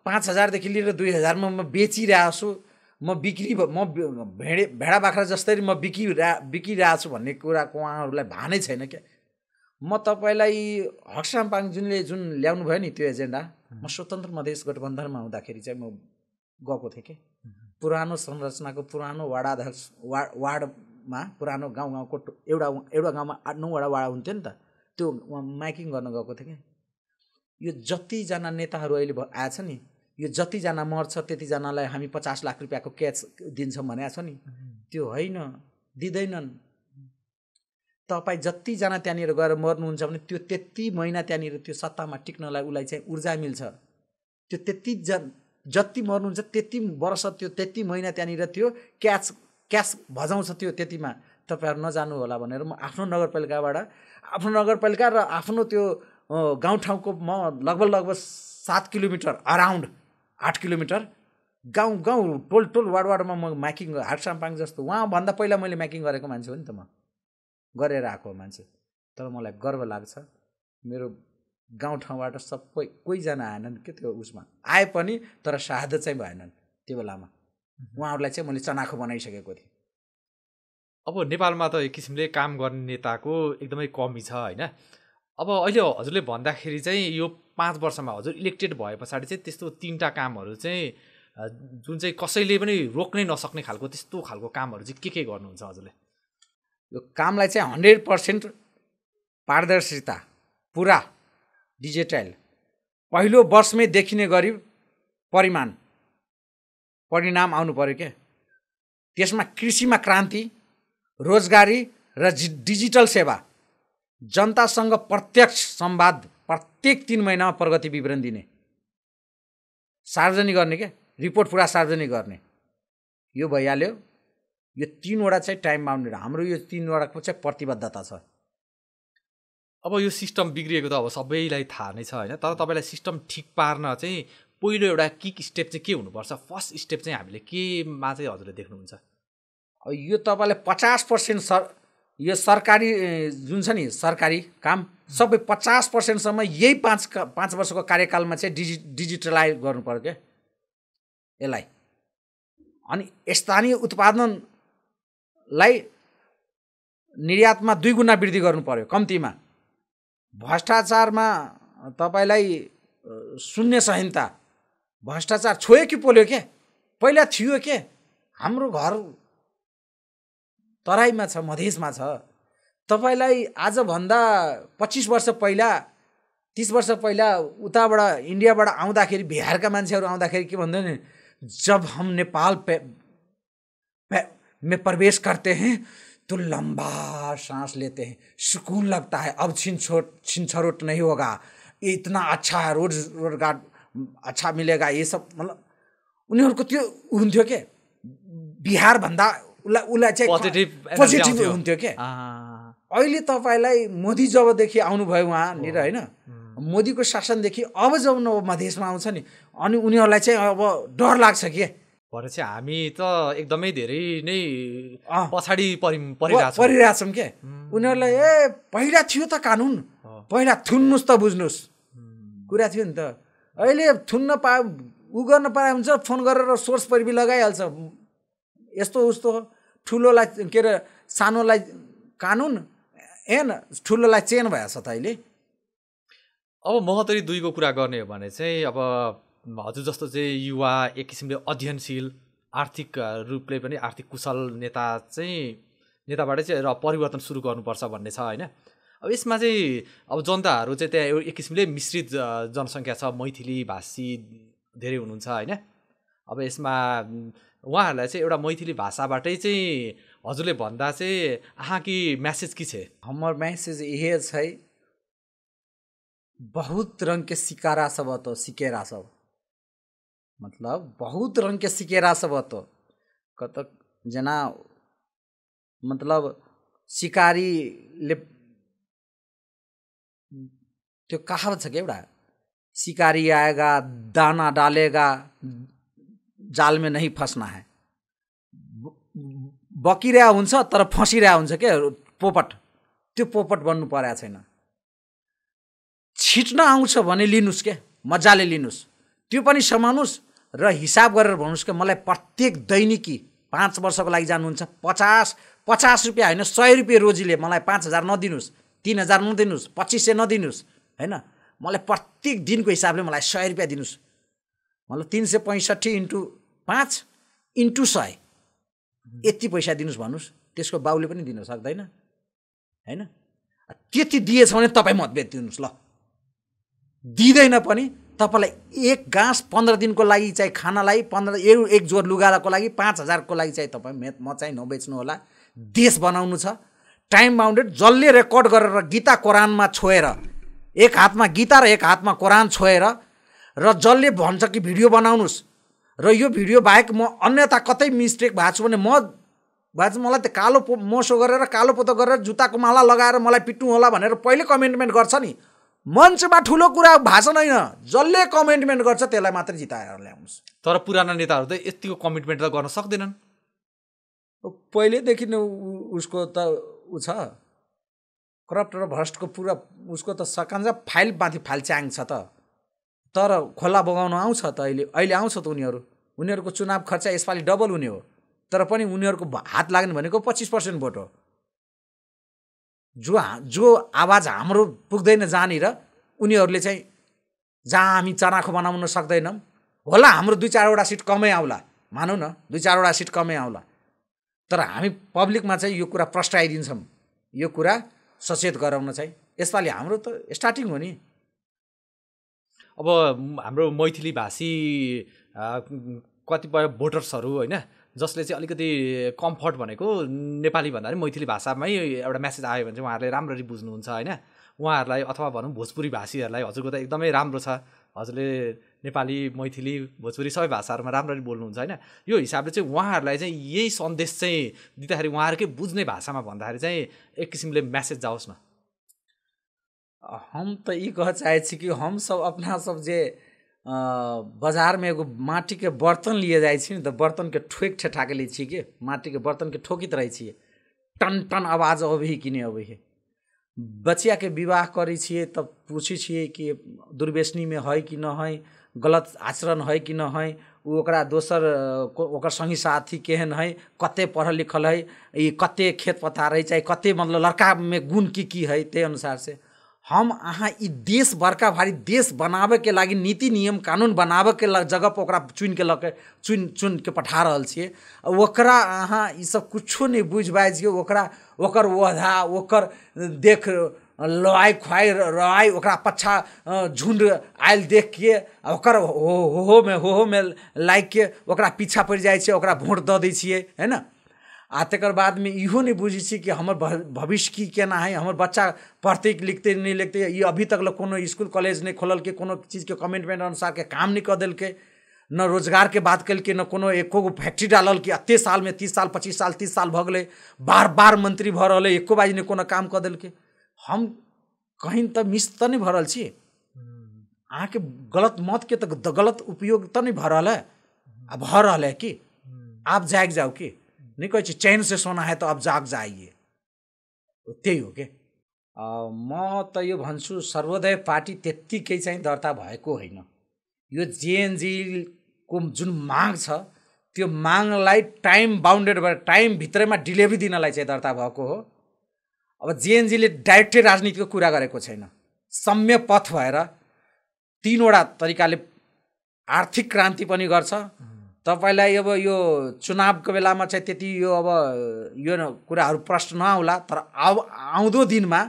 5000 देखि लिएर 2000मा म बेचिरहेको छु, म भेडा बाख्रा जस्तै म बिकिरहेको छु भन्ने कुराको उहाँहरूलाई भानै छैन क्या। म तपाईँलाई हर्क साङपाङ जुन ल्याउनु भयो नि त्यो एजेन्डा, म स्वतन्त्र मधेस गठबन्धनमा हुँदाखेरि चाहिँ म गएको थिएँ कि पुरानो संरचनाको पुरानो वार्डमा पुरानो गाउँको एउटा गाउँमा 8-9वटा वाडा हुन्थ्यो नि त, त्यो माइकिङ गर्न गएको थिएँ कि यो जतिजना नेताहरू अहिले आएछ नि, यो जतिजना मर्छ त्यतिजनालाई हामी 50 लाख रुपियाँको क्याच दिन्छौँ भनेको छ नि, त्यो होइन, दिँदैनन्। तपाईँ जतिजना त्यहाँनिर गएर मर्नुहुन्छ भने त्यो त्यति महिना त्यहाँनिर त्यो सत्तामा टिक्नलाई उसलाई चाहिँ ऊर्जा मिल्छ। त्यो जति मर्नुहुन्छ त्यति वर्ष त्यो त्यति महिना त्यहाँनिर त्यो क्यास भजाउँछ त्यो त्यतिमा। तपाईँहरू नजानु होला भनेर म आफ्नो नगरपालिकाबाट आफ्नो नगरपालिका र आफ्नो त्यो गाउँठाउँको म लगभग 7 किलोमिटर अराउन्ड 8 किलोमिटर गाउँ टोल वार्डमा म म्याकिङ हाटसाम्पाङ जस्तो उहाँभन्दा पहिला मैले म्याकिङ गरेको मान्छे हो नि त म गरेर आएको मान्छे। तर मलाई गर्व लाग्छ मेरो गाउँठाउँबाट सबै कोहीजना आएनन् के त्यो उसमा आए पनि तर शहादत चाहिँ भएनन् त्यो बेलामा। उहाँहरूलाई चाहिँ मैले चनाखो बनाइसकेको थिएँ। अब नेपालमा त एक किसिमले काम गर्ने नेताको एकदमै कमी छ होइन। अब अहिले हजुरले भन्दाखेरि चाहिँ यो 5 वर्षमा हजुर इलेक्टेड भए पछाडि चाहिँ त्यस्तो 3टा कामहरू चाहिँ जुन चाहिँ कसैले पनि रोक्नै नसक्ने खालको त्यस्तो खालको कामहरू चाहिँ के गर्नुहुन्छ हजुरले? यो कामलाई चाहिँ 100% पारदर्शिता पुरा डिजिटल पहिलो वर्षमै देखिने गरी परिणाम आउनु पर्यो के। त्यसमा कृषिमा क्रान्ति, रोजगारी र डिजिटल सेवा, जनतासँग प्रत्यक्ष संवाद, प्रत्येक 3 महिनामा प्रगति विवरण दिने, सार्वजनिक गर्ने के, रिपोर्ट पुरा सार्वजनिक गर्ने, यो भइहाल्यो। यो 3वटा चाहिँ टाइम बाउन्डेड हाम्रो यो 3वटाको चाहिँ प्रतिबद्धता छ। अब यो सिस्टम बिग्रिएको त अब सबैलाई थाहा नै छ होइन। तर तपाईँलाई सिस्टम ठिक पार्न चाहिँ पहिलो एउटा किक स्टेप चाहिँ के हुनुपर्छ? फर्स्ट स्टेप चाहिँ हामीले केमा चाहिँ हजुरले देख्नुहुन्छ? यो तपाईँलाई 50% यो सरकारी जुन छ नि सरकारी काम सबै 50%सम्म यही 5 वर्षको कार्यकालमा चाहिँ डिजिटलाइज गर्नु पर्यो क्या यसलाई। अनि स्थानीय उत्पादनलाई निर्यातमा 2 गुणा वृद्धि गर्नु पर्यो कम्तीमा। भ्रष्टाचारमा तपाईँलाई शून्य संहिता, भ्रष्टाचार छोयो कि पोल्यो के? पहिला थियो के? हाम्रो घर तराईमा छ, मधेसमा छ। तपाईँलाई आजभन्दा 25 वर्ष पहिला 30 वर्ष पहिला उताबाट इन्डियाबाट आउँदाखेरि बिहारका मान्छेहरू आउँदाखेरि के भन्दैन, जब हम नेपाल में प्रवेश करते हैं तो लंबा सांस लेते हैं, सुकून लगता है, अब छिनछरोट नहीं होगा, ये इतना अच्छा है, रोजगार अच्छा मिलेगा, ये सब मतलब उनीहरूको त्यो हुन्थ्यो के। बिहार भन्दा उसलाई चाहिँ पोजिटिभ हुन्थ्यो के। अहिले तपाईँलाई मोदी जबदेखि आउनुभयो उहाँनिर होइन, मोदीको शासनदेखि अब जब मधेसमा आउँछ नि अनि उनीहरूलाई चाहिँ अब डर लाग्छ के भरे चाहिँ हामी त एकदमै धेरै नै पछाडि परिरहेछौँ के। उनीहरूलाई पहिला थियो त कानुन, पहिला थुन्नुहोस् त बुझ्नुहोस् कुरा थियो नि त। अहिले थुन्न गर्न पाए हुन्छ, फोन गरेर सोर्स परिधि लगाइहाल्छ। यस्तो उस्तो ठुलोलाई के अरे सानोलाई कानुन ठुलोलाई चेन भएछ त अहिले। अब महोत्तरी 2 को कुरा गर्ने हो भने चाहिँ अब हजुर जस्तो चाहिँ युवा एक किसिमले अध्ययनशील आर्थिक रूपले पनि आर्थिक कुशल नेताबाटै चाहिँ र परिवर्तन सुरु गर्नुपर्छ भन्ने छ होइन। अब यसमा चाहिँ अब जनताहरू चाहिँ त्यहाँ एक किसिमले मिश्रित जनसङ्ख्या छ, मैथिली भाषी धेरै हुनुहुन्छ होइन। अब यसमा उहाँहरूलाई चाहिँ एउटा मैथिली भाषाबाटै चाहिँ हजुरले भन्दा चाहिँ अहाँकी मैसेज की छे? हमर मैसेज यही छै, बहुत रंग के सिकारा सब तो सिकेरा सब, मतलब बहुत रंग के सिकेरा सब तो कत जना मतलब शिकारीले त्यो कहावत छ के एउटा, शिकारी आएगा दाना डालेगा जाल में नहीं फंसना है। बकिरहेको हुन्छ तर फसिरहेको हुन्छ के पोपट, त्यो पोपट बन्नु परेको छैन। छिट्न आउँछ भने लिनुस् के, मजाले लिनुस्, त्यो पनि समाउनुस् र हिसाब गरेर भन्नुस् के मलाई प्रत्येक दैनिकी 5 वर्षको लागि जानुहुन्छ 50 रुपियाँ होइन 100 रुपियाँ रोजीले मलाई 5000 नदिनुस्, 3000 नदिनुस्, 2500 नदिनुस् हैन, मलाई प्रत्येक दिनको हिसाबले मलाई 100 रुपियाँ दिनुस्। मतलब 365 × 5 × 100 यति पैसा दिनुस् भन्नुस्। त्यसको बाउले पनि दिन सक्दैन हैन। त्यति दिएछ भने तपाईँ मतभेद दिनुस्। ल दिँदैन पनि तपाईलाई एक गाँस 15 दिनको लागि चाहिँ खानालाई 15 एक जोर लुगाको लागि 5000 को लागि चाहिँ तपाईँ म चाहिँ नबेच्नु होला। देश बनाउनु छ, टाइम बाउन्डेड, जसले रेकर्ड गरेर गीता कुरानमा छोएर, एक हातमा गीता र एक हातमा कुरान छोएर, र जसले भन्छ कि भिडियो बनाउनुस् र यो भिडियो बाहेक म अन्यथा कतै मिस्टेक भएको छु भने म भए चाहिँ मलाई त्यो कालो मोसो गरेर कालो पोतो गरेर जुत्ताको माला लगाएर मलाई पिट्नु होला भनेर पहिले कमिटमेन्ट गर्छ नि। मञ्चमा ठुलो कुरा भाषण होइन, जसले कमिटमेन्ट गर्छ त्यसलाई मात्रै जिताएर ल्याउनुहोस्। तर पुराना नेताहरू त यतिको कमिटमेन्ट त गर्न सक्दैनन्। पहिल्यैदेखि नै उसको त ऊ छ, करप्ट र भ्रष्टको पुरा उसको त सकान्छ, फाइल माथि फाइल च्याङ छ त। तर खोला बगाउन आउँछ त अहिले आउँछ त उनीहरूको चुनाव खर्च यसपालि डबल हुने हो। तर पनि उनीहरूको हात लाग्ने भनेको 25% भोट हो। जो आवाज हाम्रो पुग्दैन जहाँनिर, उनीहरूले चाहिँ जहाँ हामी चनाखो बनाउन सक्दैनौँ होला, हाम्रो 2-4वटा सिट कमै आउला, मानौँ न 2-4वटा सिट कमै आउला, तर हामी पब्लिकमा चाहिँ यो कुरा प्रस्ताइदिन्छौँ, यो कुरा सचेत गराउन चाहिँ यसपालि हाम्रो त स्टार्टिङ हो नि। अब हाम्रो मैथिली भाषी कतिपय भोटर्सहरू होइन, जसले चाहिँ अलिकति कम्फर्ट भनेको नेपाली भन्दा पनि मैथिली भाषामै एउटा मेसेज आयो भने चाहिँ उहाँहरूले राम्ररी बुझ्नुहुन्छ होइन। उहाँहरूलाई अथवा भनौँ भोजपुरी भाषीहरूलाई हजुरको त एकदमै राम्रो छ, हजुरले नेपाली मैथिली भोजपुरी सबै भाषाहरूमा राम्ररी बोल्नुहुन्छ होइन। यो हिसाबले चाहिँ उहाँहरूलाई चाहिँ यही सन्देश चाहिँ दिँदाखेरि उहाँहरूकै बुझ्ने भाषामा भन्दाखेरि चाहिँ एक किसिमले मेसेज जाओस् न। हम तो ये कह चाहे छी कि हम सब अपना सब जे बाजार में एगो माटी के बर्तन लिए जाइ छी तो बर्तन के ठोक ठेठा के लिए छी कि माटी के बर्तन के ठोकित रहे छी, टन टन आवाज अभी कि नहीं अभी। बचिया के विवाह करी छिए तब पूछी छिए कि दुर्व्यसनी में है कि न है, गलत आचरण है कि न है, ओकरा दोसर ओकर संगी साथी केहन है, कते पढ़ल लिखल है, ये कते खेत पथार है, चाहे कते मतलब लड़का में गुण की है, ते अनुसार से हम अहाँ ई देश बड़का भारी देश बनावे के लागी नीति नियम कानून बनावे के जगह पर ओकरा चुन के लके चुन के पठा रहल छिए। ओकरा अहाँ ई सब कुछो नहीं बुझ पाए छिए। ओकरा ओकर वधा ओकर देख लड़ाई खुआई रड़ाई ओकरा पछा झुंड आयल देख के ओकर हो में लाइक के ओकरा पीछा पड़ जाए छे, ओकरा वोट द दै छिए है ना। आ तकर बाद में इहो नहीं बुझी छी कि हमर भविष्य की केना है, हमर बच्चा पढ़ते लिखते नहीं लिखते, ये अभी तक कोनो स्कूल कॉलेज नहीं खोलल के, कोनो चीज़ के कमिटमेंट अनुसार के काम नहीं कर दिल के, न रोजगार के बात कल के, न कोनो एको गो फैक्ट्री डालल कि अत्ते साल में 30 साल 25 साल 30 साल भ गए, बार बार मंत्री भ रहा है, एको बाजी ने कोनो काम कर दिल के। हम कहीं तो मिस तो नहीं भरल छी, अहाँ के गलत मत के तो गलत उपयोग तो नहीं भ रहा है, अब भ रहा है कि आप जाग जाओ कि नहीं कहे चैन से सोना है तो अब जाग जाइए, त्यही हो के। म त यो भन्छु सर्वोदय पार्टी त्यत्तिकै चाहिँ दर्ता भएको होइन। यो जेएनजी को जुन माग छ त्यो मागलाई टाइम बाउन्डेड भएर टाइम भित्रैमा डिलिभरी दिनलाई चाहिँ दर्ता भएको हो। अब जेएनजीले डाइरेक्टै राजनीतिको कुरा गरेको छैन, सम्य पथ भएर 3वटा तरिकाले आर्थिक क्रान्ति पनि गर्छ। तपाईलाई अब यो चुनावको बेलामा चाहिँ त्यति यो अब यो कुराहरू प्रश्न नआउला, तर आउँदो दिनमा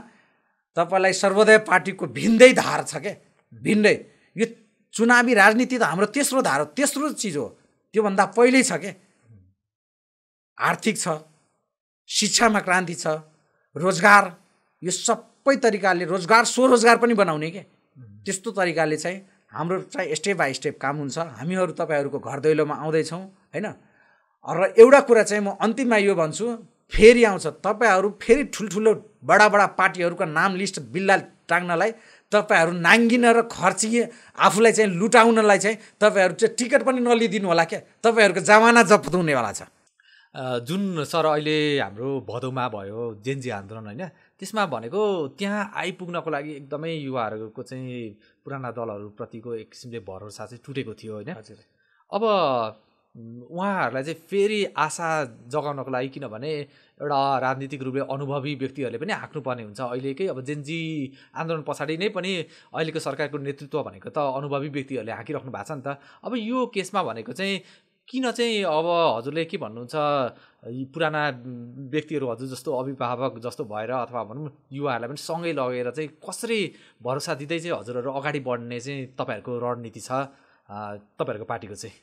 तपाईलाई सर्वोदय पार्टीको भिन्दै धार छ के, भिन्दै। यो चुनावी राजनीति त हाम्रो तेस्रो धार हो, तेस्रो चीज हो, त्योभन्दा पहिल्यै छ के। आर्थिक छ, शिक्षामा क्रान्ति छ, रोजगार, यो सबै तरिकाले रोजगार स्वरोजगार पनि बनाउने के, त्यस्तो तरिकाले चाहिँ हाम्रो चाहिँ स्टेप बाई स्टेप काम हुन्छ। हामीहरू तपाईहरुको घर दैलोमा आउँदैछौँ हैन। र एउटा कुरा चाहिँ म अन्तिममा यो भन्छु, फेरि आउँछ तपाईहरु फेरि ठुलठुलो बडा बडा पार्टीहरुको नाम लिस्ट बिल्ला टाङ्नलाई, तपाईहरु नाङ्गिन र खर्चिए आफूलाई चाहिँ लुटाउनलाई चाहिँ तपाईहरु चाहिँ टिकट पनि नलिदिनु होला के, तपाईहरुको जमाना जफ्त हुनेवाला छ। जुन सर अहिले हाम्रो भदौमा भयो जेनजी आन्दोलन होइन, त्यसमा भनेको त्यहाँ आइपुग्नको लागि एकदमै युवाहरूको चाहिँ पुराना दलहरूप्रतिको एक किसिमले भरोसा चाहिँ टुटेको थियो होइन। अब उहाँहरूलाई चाहिँ फेरि आशा जगाउनको लागि, किनभने एउटा राजनीतिक रूपले अनुभवी व्यक्तिहरूले पनि हाँक्नुपर्ने हुन्छ। अहिलेकै अब जेनजी आन्दोलन पछाडि नै पनि अहिलेको सरकारको नेतृत्व भनेको त अनुभवी व्यक्तिहरूले हाँकिराख्नु भएको छ नि त। अब यो केसमा भनेको चाहिँ किन चाहिँ अब हजुरले के भन्नुहुन्छ, यी पुराना व्यक्तिहरू हजुर जस्तो अभिभावक जस्तो भएर अथवा भनौँ युवाहरूलाई पनि सँगै लगेर चाहिँ कसरी भरोसा दिँदै चाहिँ हजुरहरू अगाडि बढ्ने चाहिँ तपाईँहरूको रणनीति छ तपाईँहरूको पार्टीको चाहिँ?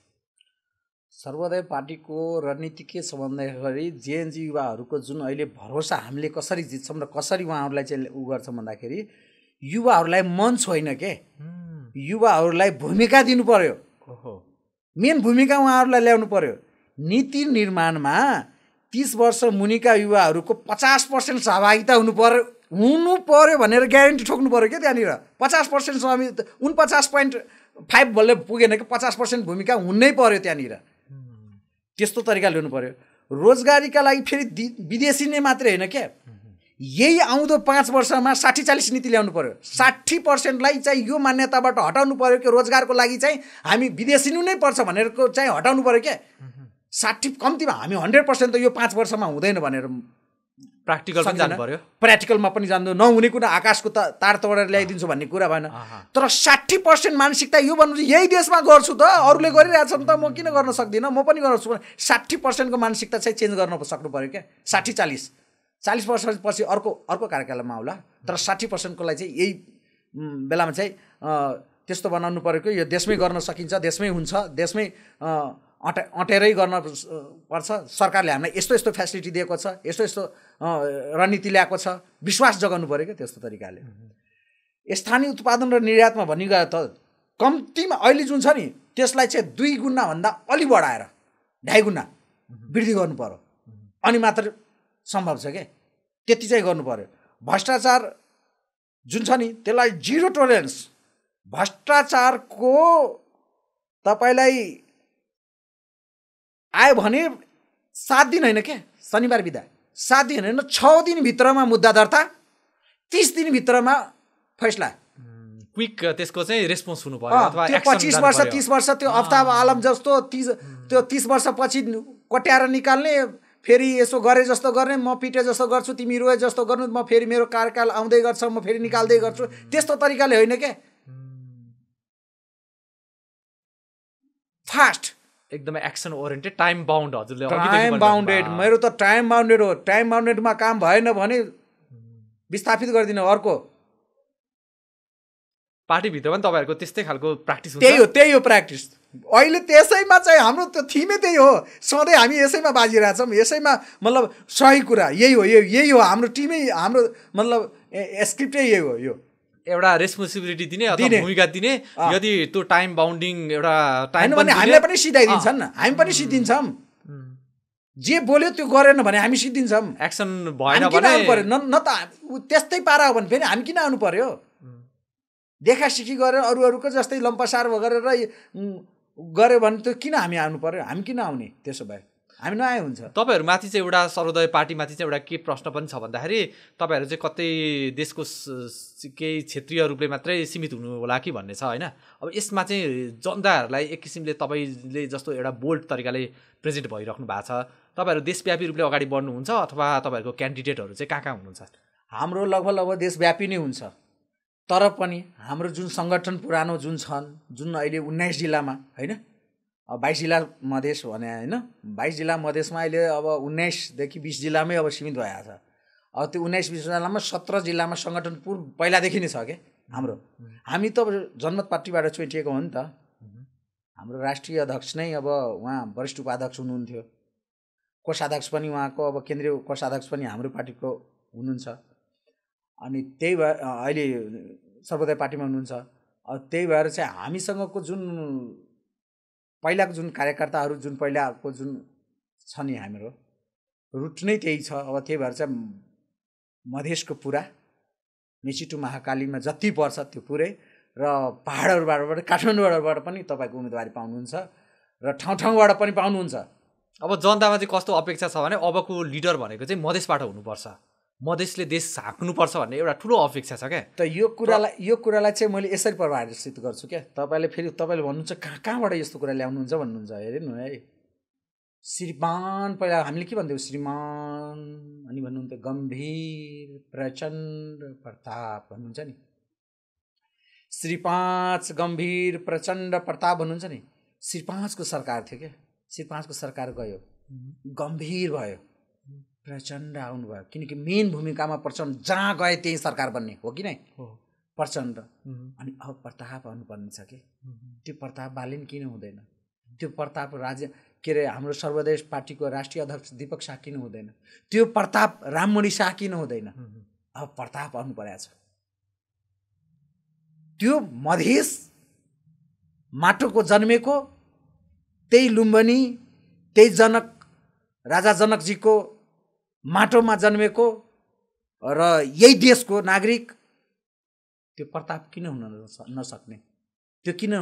सर्वोदय पार्टीको रणनीति के छ भन्दाखेरि जेएनजी युवाहरूको जुन अहिले भरोसा हामीले कसरी जित्छौँ र कसरी उहाँहरूलाई चाहिँ उ गर्छौँ भन्दाखेरि युवाहरूलाई मञ्च होइन के, युवाहरूलाई भूमिका दिनु पर्यो। मेन भूमिका उहाँहरूलाई ल्याउनु पर्यो। नीति निर्माणमा 30 वर्ष मुनिका युवाहरूको 50% सहभागिता हुनु पर्यो भनेर ग्यारेन्टी ठोक्नु पर्यो क्या त्यहाँनिर। 50% 49.5 बल्ल पुगेन कि 50% भूमिका हुनै पर्यो त्यहाँनिर। त्यस्तो तरिकाले हुनु पर्यो। रोजगारीका लागि फेरि विदेशी नै मात्रै होइन क्या, यही आउँदो 5 वर्षमा 60-40 नीति ल्याउनु पर्यो। 60%लाई चाहिँ यो मान्यताबाट हटाउनु पर्यो कि रोजगारको लागि चाहिँ हामी विदेशी नै पर्छ भनेरको चाहिँ हटाउनु पर्यो क्या। 60 कम्तीमा हामी 100% त यो 5 वर्षमा हुँदैन भनेर प्र्याक्टिकल पनि जानु पर्यो। प्र्याक्टिकलमा पनि जान्नु, नहुने कुरा आकाशको तार तोडेर ल्याइदिन्छु भन्ने कुरा भएन। तर 60% मानसिकता यो भन्नु यही देशमा गर्छु त, अरूले गरिरहेछन् त म किन गर्न सक्दिनँ, म पनि गर्न सक्छु। 60%को मानसिकता चाहिँ चेन्ज गर्न सक्नु पर्यो क्या। 40 वर्षपछि अर्को कार्यकालमा आउला, तर 60%को लागि चाहिँ यही बेलामा चाहिँ त्यस्तो बनाउनु पर्यो कि यो देशमै गर्न सकिन्छ, देशमै हुन्छ, देशमै अँटेरै गर्न पर्छ। सरकारले हामीलाई यस्तो यस्तो फेसिलिटी दिएको छ, यस्तो यस्तो रणनीति ल्याएको छ, विश्वास जगाउनु पर्यो क्या त्यस्तो तरिकाले। स्थानीय उत्पादन र निर्यातमा भन्ने गयो त कम्तीमा अहिले जुन छ नि त्यसलाई चाहिँ 2 गुणाभन्दा अलि बढाएर 2.5 गुणा वृद्धि गर्नु पर्यो, अनि मात्र सम्भव छ क्या। त्यति चाहिँ गर्नु पर्यो। भ्रष्टाचार जुन छ नि त्यसलाई 0 टोलरेन्स। भ्रष्टाचारको तपाईँलाई आयो भने 7 दिन होइन क्या, शनिबार बिदा 7 दिन होइन 6 दिनभित्रमा मुद्दा दर्ता, 30 दिनभित्रमा फैसला। क्विक त्यसको चाहिँ रेस्पोन्स हुनु पर्यो। अथवा 25 वर्ष 30 वर्ष त्यो अफ्ताब आलम जस्तो त्यो 30 वर्षपछि कट्याएर निकाल्ने, फेरि यसो गरे जस्तो गर्ने, म पिटे जस्तो गर्छु, तिमी रोए जस्तो गर्नु, म फेरि मेरो कार्यकाल आउँदै गर्छ, म फेरि निकाल्दै गर्छु, त्यस्तो तरिकाले होइन क्या। फास्ट, एकदमै एक्सन ओरिएन्टेड, टाइम बाउन्ड। हजुरले टाइम बाउन्डेड, मेरो त टाइम बाउन्डेड हो। टाइम बाउन्डेडमा काम भएन भने विस्थापित गरिदिनु। अर्को पार्टीभित्र पनि तपाईँहरूको त्यस्तै खालको प्र्याक्टिस हुन्छ? त्यही हो प्र्याक्टिस। अहिले त्यसैमा चाहिँ हाम्रो त्यो थिमै त्यही हो। सधैँ हामी यसैमा बाजिरहेछौँ, यसैमा मतलब सही कुरा यही हो। हाम्रो टिमै, हाम्रो मतलब स्क्रिप्टै यही हो। यो एउटा रेस्पोन्सिबिलिटी दिने अथवा भूमिका दिने, यदि त्यो टाइम बाउन्डिङ एउटा टाइम भने हामीलाई पनि सिधाइदिन्छन्, हामी पनि सिद्धिन्छौँ। जे बोल्यो त्यो गरेन भने हामी सिद्धिन्छौँ। एक्सन भएन भने न त त्यस्तै पारा हो भने फेरि हामी किन आउनु पर्यो? देखासिखी गरेर अरूको जस्तै लम्पसार गरेर गऱ्यो भने त किन हामी आउनु पर्यो? हामी किन आउने? त्यसो भए हामी नआए हुन्छ। तपाईँहरूमाथि चाहिँ एउटा सर्वोदय पार्टीमाथि चाहिँ एउटा के प्रश्न पनि छ भन्दाखेरि तपाईँहरू चाहिँ कतै देशको केही क्षेत्रीय रूपले मात्रै सीमित हुनु होला कि भन्ने छ होइन। अब यसमा चाहिँ जनताहरूलाई एक किसिमले तपाईँले जस्तो एउटा बोल्ड तरिकाले प्रेजेन्ट भइराख्नु भएको छ, तपाईँहरू देशव्यापी रूपले अगाडि बढ्नुहुन्छ अथवा तपाईँहरूको क्यान्डिडेटहरू चाहिँ कहाँ हुनुहुन्छ? हाम्रो लगभग देशव्यापी नै हुन्छ, तर पनि हाम्रो जुन सङ्गठन पुरानो जुन छन्, जुन अहिले 19 जिल्लामा होइन, 22 जिल्ला मधेस भने होइन, 22 जिल्ला मधेसमा अहिले अब 19 देखि 20 जिल्लामै अब सीमित भएको छ। अब त्यो 19-20 जिल्लामा 17 जिल्लामा सङ्गठन पहिलादेखि नै छ क्या हाम्रो। हामी त जनमत पार्टीबाट छुटिएको हो नि त। हाम्रो राष्ट्रिय अध्यक्ष नै अब उहाँ वरिष्ठ उपाध्यक्ष हुनुहुन्थ्यो, कोषाध्यक्ष पनि उहाँको, अब केन्द्रीय कोषाध्यक्ष पनि हाम्रो पार्टीको हुनुहुन्छ, अनि त्यही भएर अहिले सर्वोदय पार्टीमा हुनुहुन्छ। त्यही भएर चाहिँ हामीसँगको जुन पहिलाको जुन कार्यकर्ताहरू, जुन पहिलाको जुन छ नि हाम्रो रुट नै त्यही छ। अब त्यही भएर चाहिँ मधेसको पुरा मेची टु महाकालीमा जति पर्छ त्यो पुरै, र पहाडहरूबाट काठमाडौँबाट पनि तपाईँको उम्मेदवारी पाउनुहुन्छ, र ठाउँबाट पनि पाउनुहुन्छ। अब जनतामा चाहिँ कस्तो अपेक्षा छ भने अबको लिडर भनेको चाहिँ मधेसबाट हुनुपर्छ, मधेसले देश हाँक्नुपर्छ भन्ने एउटा ठुलो अपेक्षा छ क्या। त यो कुरालाई चाहिँ मैले यसरी प्रभावित गर्छु क्या। तपाईँले भन्नुहुन्छ कहाँबाट यस्तो कुरा ल्याउनुहुन्छ भन्नुहुन्छ, हेर्नु है। श्रीमान पहिला हामीले के भन्थ्यौँ, श्रीमान अनि भन्नुहुन्थ्यो, गम्भीर प्रचण्ड प्रताप भन्नुहुन्छ नि, श्री 5 गम्भीर प्रचण्ड प्रताप भन्नुहुन्छ नि। श्री 5 को सरकार थियो क्या, श्री 5 को सरकार गयो, गम्भीर भयो, प्रचण्ड आउनुभयो, किनकि मेन भूमिकामा प्रचण्ड जहाँ गए त्यही सरकार बन्ने हो कि नै प्रचण्ड। अनि अब प्रताप आउनुपर्ने छ कि त्यो प्रताप बालिन किन हुँदैन? त्यो प्रताप के अरे हाम्रो सर्वोदय पार्टीको राष्ट्रिय अध्यक्ष दीपक शाह किन हुँदैन? त्यो प्रताप राममणि शाह किन हुँदैन? अब प्रताप आउनु परेको छ। त्यो मधेस माटोको जन्मेको, त्यही लुम्बनी, त्यही जनक राजा जनकजीको माटोमा जन्मेको र यही देशको नागरिक त्यो प्रताप किन हुन नसक्ने? त्यो किन?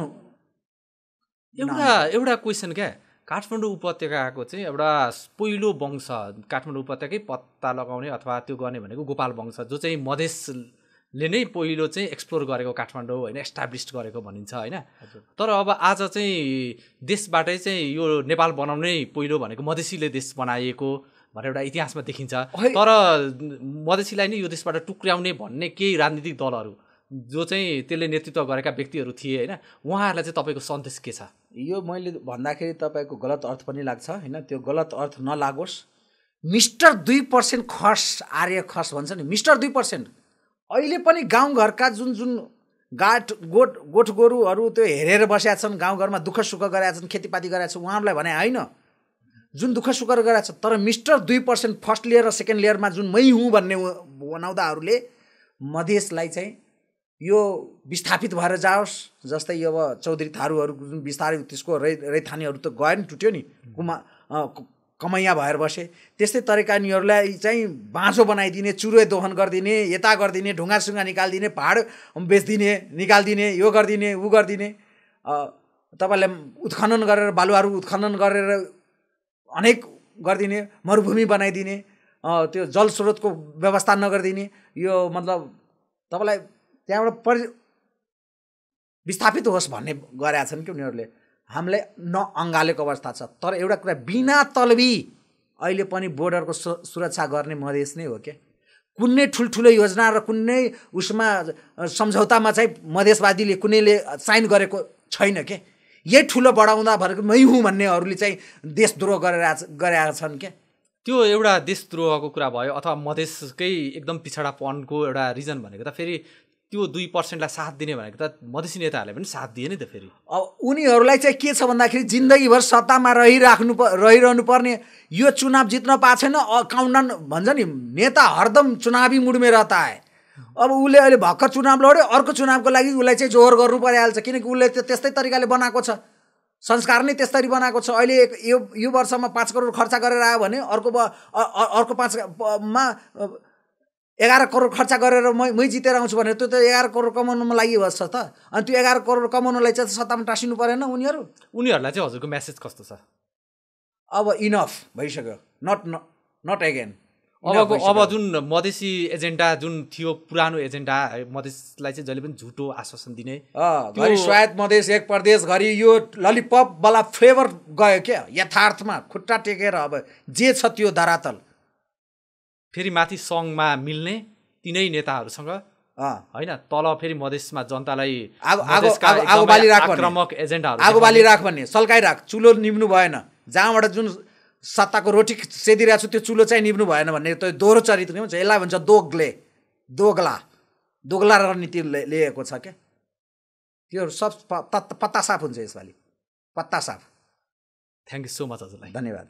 एउटा क्वेसन क्या, काठमाडौँ उपत्यकाको चाहिँ एउटा पहिलो वंश काठमाडौँ उपत्यकै पत्ता लगाउने अथवा त्यो गर्ने भनेको गोपाल वंश, जो चाहिँ मधेसले नै पहिलो चाहिँ एक्सप्लोर गरेको काठमाडौँ होइन, एस्टाब्लिस्ड गरेको भनिन्छ होइन। तर अब आज चाहिँ देशबाटै चाहिँ यो नेपाल बनाउनै पहिलो भनेको मधेसीले देश बनाइएको भनेर एउटा इतिहासमा देखिन्छ। तर मधेसीलाई नै यो देशबाट टुक्र्याउने भन्ने केही राजनीतिक दलहरू जो चाहिँ त्यसले नेतृत्व गरेका व्यक्तिहरू थिए होइन, उहाँहरूलाई चाहिँ तपाईँको सन्देश के छ? यो मैले भन्दाखेरि तपाईँको गलत अर्थ पनि लाग्छ होइन, त्यो गलत अर्थ नलागोस्। मिस्टर 2% खस, आर्य खस भन्छ नि, मिस्टर 2% अहिले पनि गाउँघरका जुन जुन गोठ गोरुहरू त्यो हेरेर बसेका छन्, गाउँघरमा दुःख सुख गरेका छन्, खेतीपाती गरेका छन्, उहाँहरूलाई भने होइन, जुन दुःख सुख गरेका छ। तर मिस्टर 2% फर्स्ट लेयर र सेकेन्ड लेयरमा जुन मै हुँ भन्ने बनाउँदाहरूले मधेसलाई चाहिँ यो विस्थापित भएर जाओस्। जस्तै अब चौधरी थारूहरूको जुन बिस्तारै त्यसको रैथानीहरू त गयो नि, टुट्यो नि, कमैया भएर बसे। त्यस्तै तरिका यिनीहरूलाई चाहिँ बाँझो बनाइदिने, चुरोे दोहन गरिदिने, यता गरिदिने, ढुङ्गासुङ्गा निकालिदिने, पहाड बेचिदिने, निकालिदिने, यो गरिदिने, ऊ गरिदिने, तपाईँलाई उत्खनन गरेर बालुवाहरू उत्खनन गरेर अनेक गरिदिने, मरुभूमि बनाइदिने, त्यो जलस्रोतको व्यवस्था नगरिदिने। यो मतलब तपाईँलाई त्यहाँबाट विस्थापित होस् भन्ने गरेका छन् कि उनीहरूले। हामीलाई नअँगालेको अवस्था छ। तर एउटा कुरा, बिना तलबी अहिले पनि बोर्डरको सुरक्षा गर्ने मधेस नै हो क्या। कुनै ठुल्ठुलो योजना र कुनै उसमा सम्झौतामा चाहिँ मधेसवादीले कुनैले साइन गरेको छैन के। यही ठुलो बढाउँदा भनेको मै हुँ भन्नेहरूले चाहिँ देशद्रोह गरेका छन् क्या। त्यो एउटा देशद्रोहको कुरा भयो अथवा मधेसकै एकदम पिछडापनको एउटा रिजन भनेको त फेरि त्यो 2%लाई साथ दिने भनेको त मधेसी नेताहरूले पनि साथ दिए नि त। फेरि अब उनीहरूलाई चाहिँ के छ भन्दाखेरि जिन्दगीभर सत्तामा रहिरहनु पर्ने, यो चुनाव जित्न पाएको छैन, काउन्टडाउन भन्छ नि, नेता हरदम चुनावी मुडमे रहता है। अब उसले अहिले भर्खर चुनाव लड्यो, अर्को चुनावको लागि उसलाई चाहिँ जोहोर गर्नु परिहाल्छ, किनकि उसले त्यस्तै तरिकाले बनाएको छ, संस्कार नै त्यस्तरी बनाएको छ। अहिले यो वर्षमा 5 करोड खर्च गरेर आयो भने अर्को 5मा 11 करोड खर्च गरेर मै जितेर आउँछु भने त्यो त 11 करोड कमाउनुमा लागि बस्छ त। अनि त्यो 11 करोड कमाउनलाई चाहिँ सत्तामा टाँसिनु परेन उनीहरूलाई चाहिँ हजुरको मेसेज कस्तो छ? अब इनफ भइसक्यो, नट अगेन। अब जुन मधेसी एजेन्डा जुन थियो, पुरानो एजेन्डा, मधेसलाई चाहिँ जहिले पनि झुटो आश्वासन दिने, घरि स्वायत्त मधेस एक प्रदेश, घरि यो ललिपप वाला फ्लेभर गयो क्या। यथार्थमा खुट्टा टेकेर अब जे छ त्यो धरातल फेरि माथि सङ्घमा मिल्ने तिनै नेताहरूसँग होइन, तल फेरि मधेसमा जनतालाई आक्रामक एजेन्डाहरू आगोबाली राख भन्ने, सल्काइराख, चुलो निभ्नु भएन, जहाँबाट जुन सत्ताको रोटी सेदिरहेको छु त्यो चुलो चाहिँ निभ्नु भएन भन्ने त्यो दोहोरो चरित्र हुन्छ। यसलाई भन्छ दोगला रणनीति लिएको छ क्या। त्यो सब पत्ता साफ हुन्छ यसपालि, पत्ता साफ। थ्याङ्क यू सो मच हजुरलाई, धन्यवाद।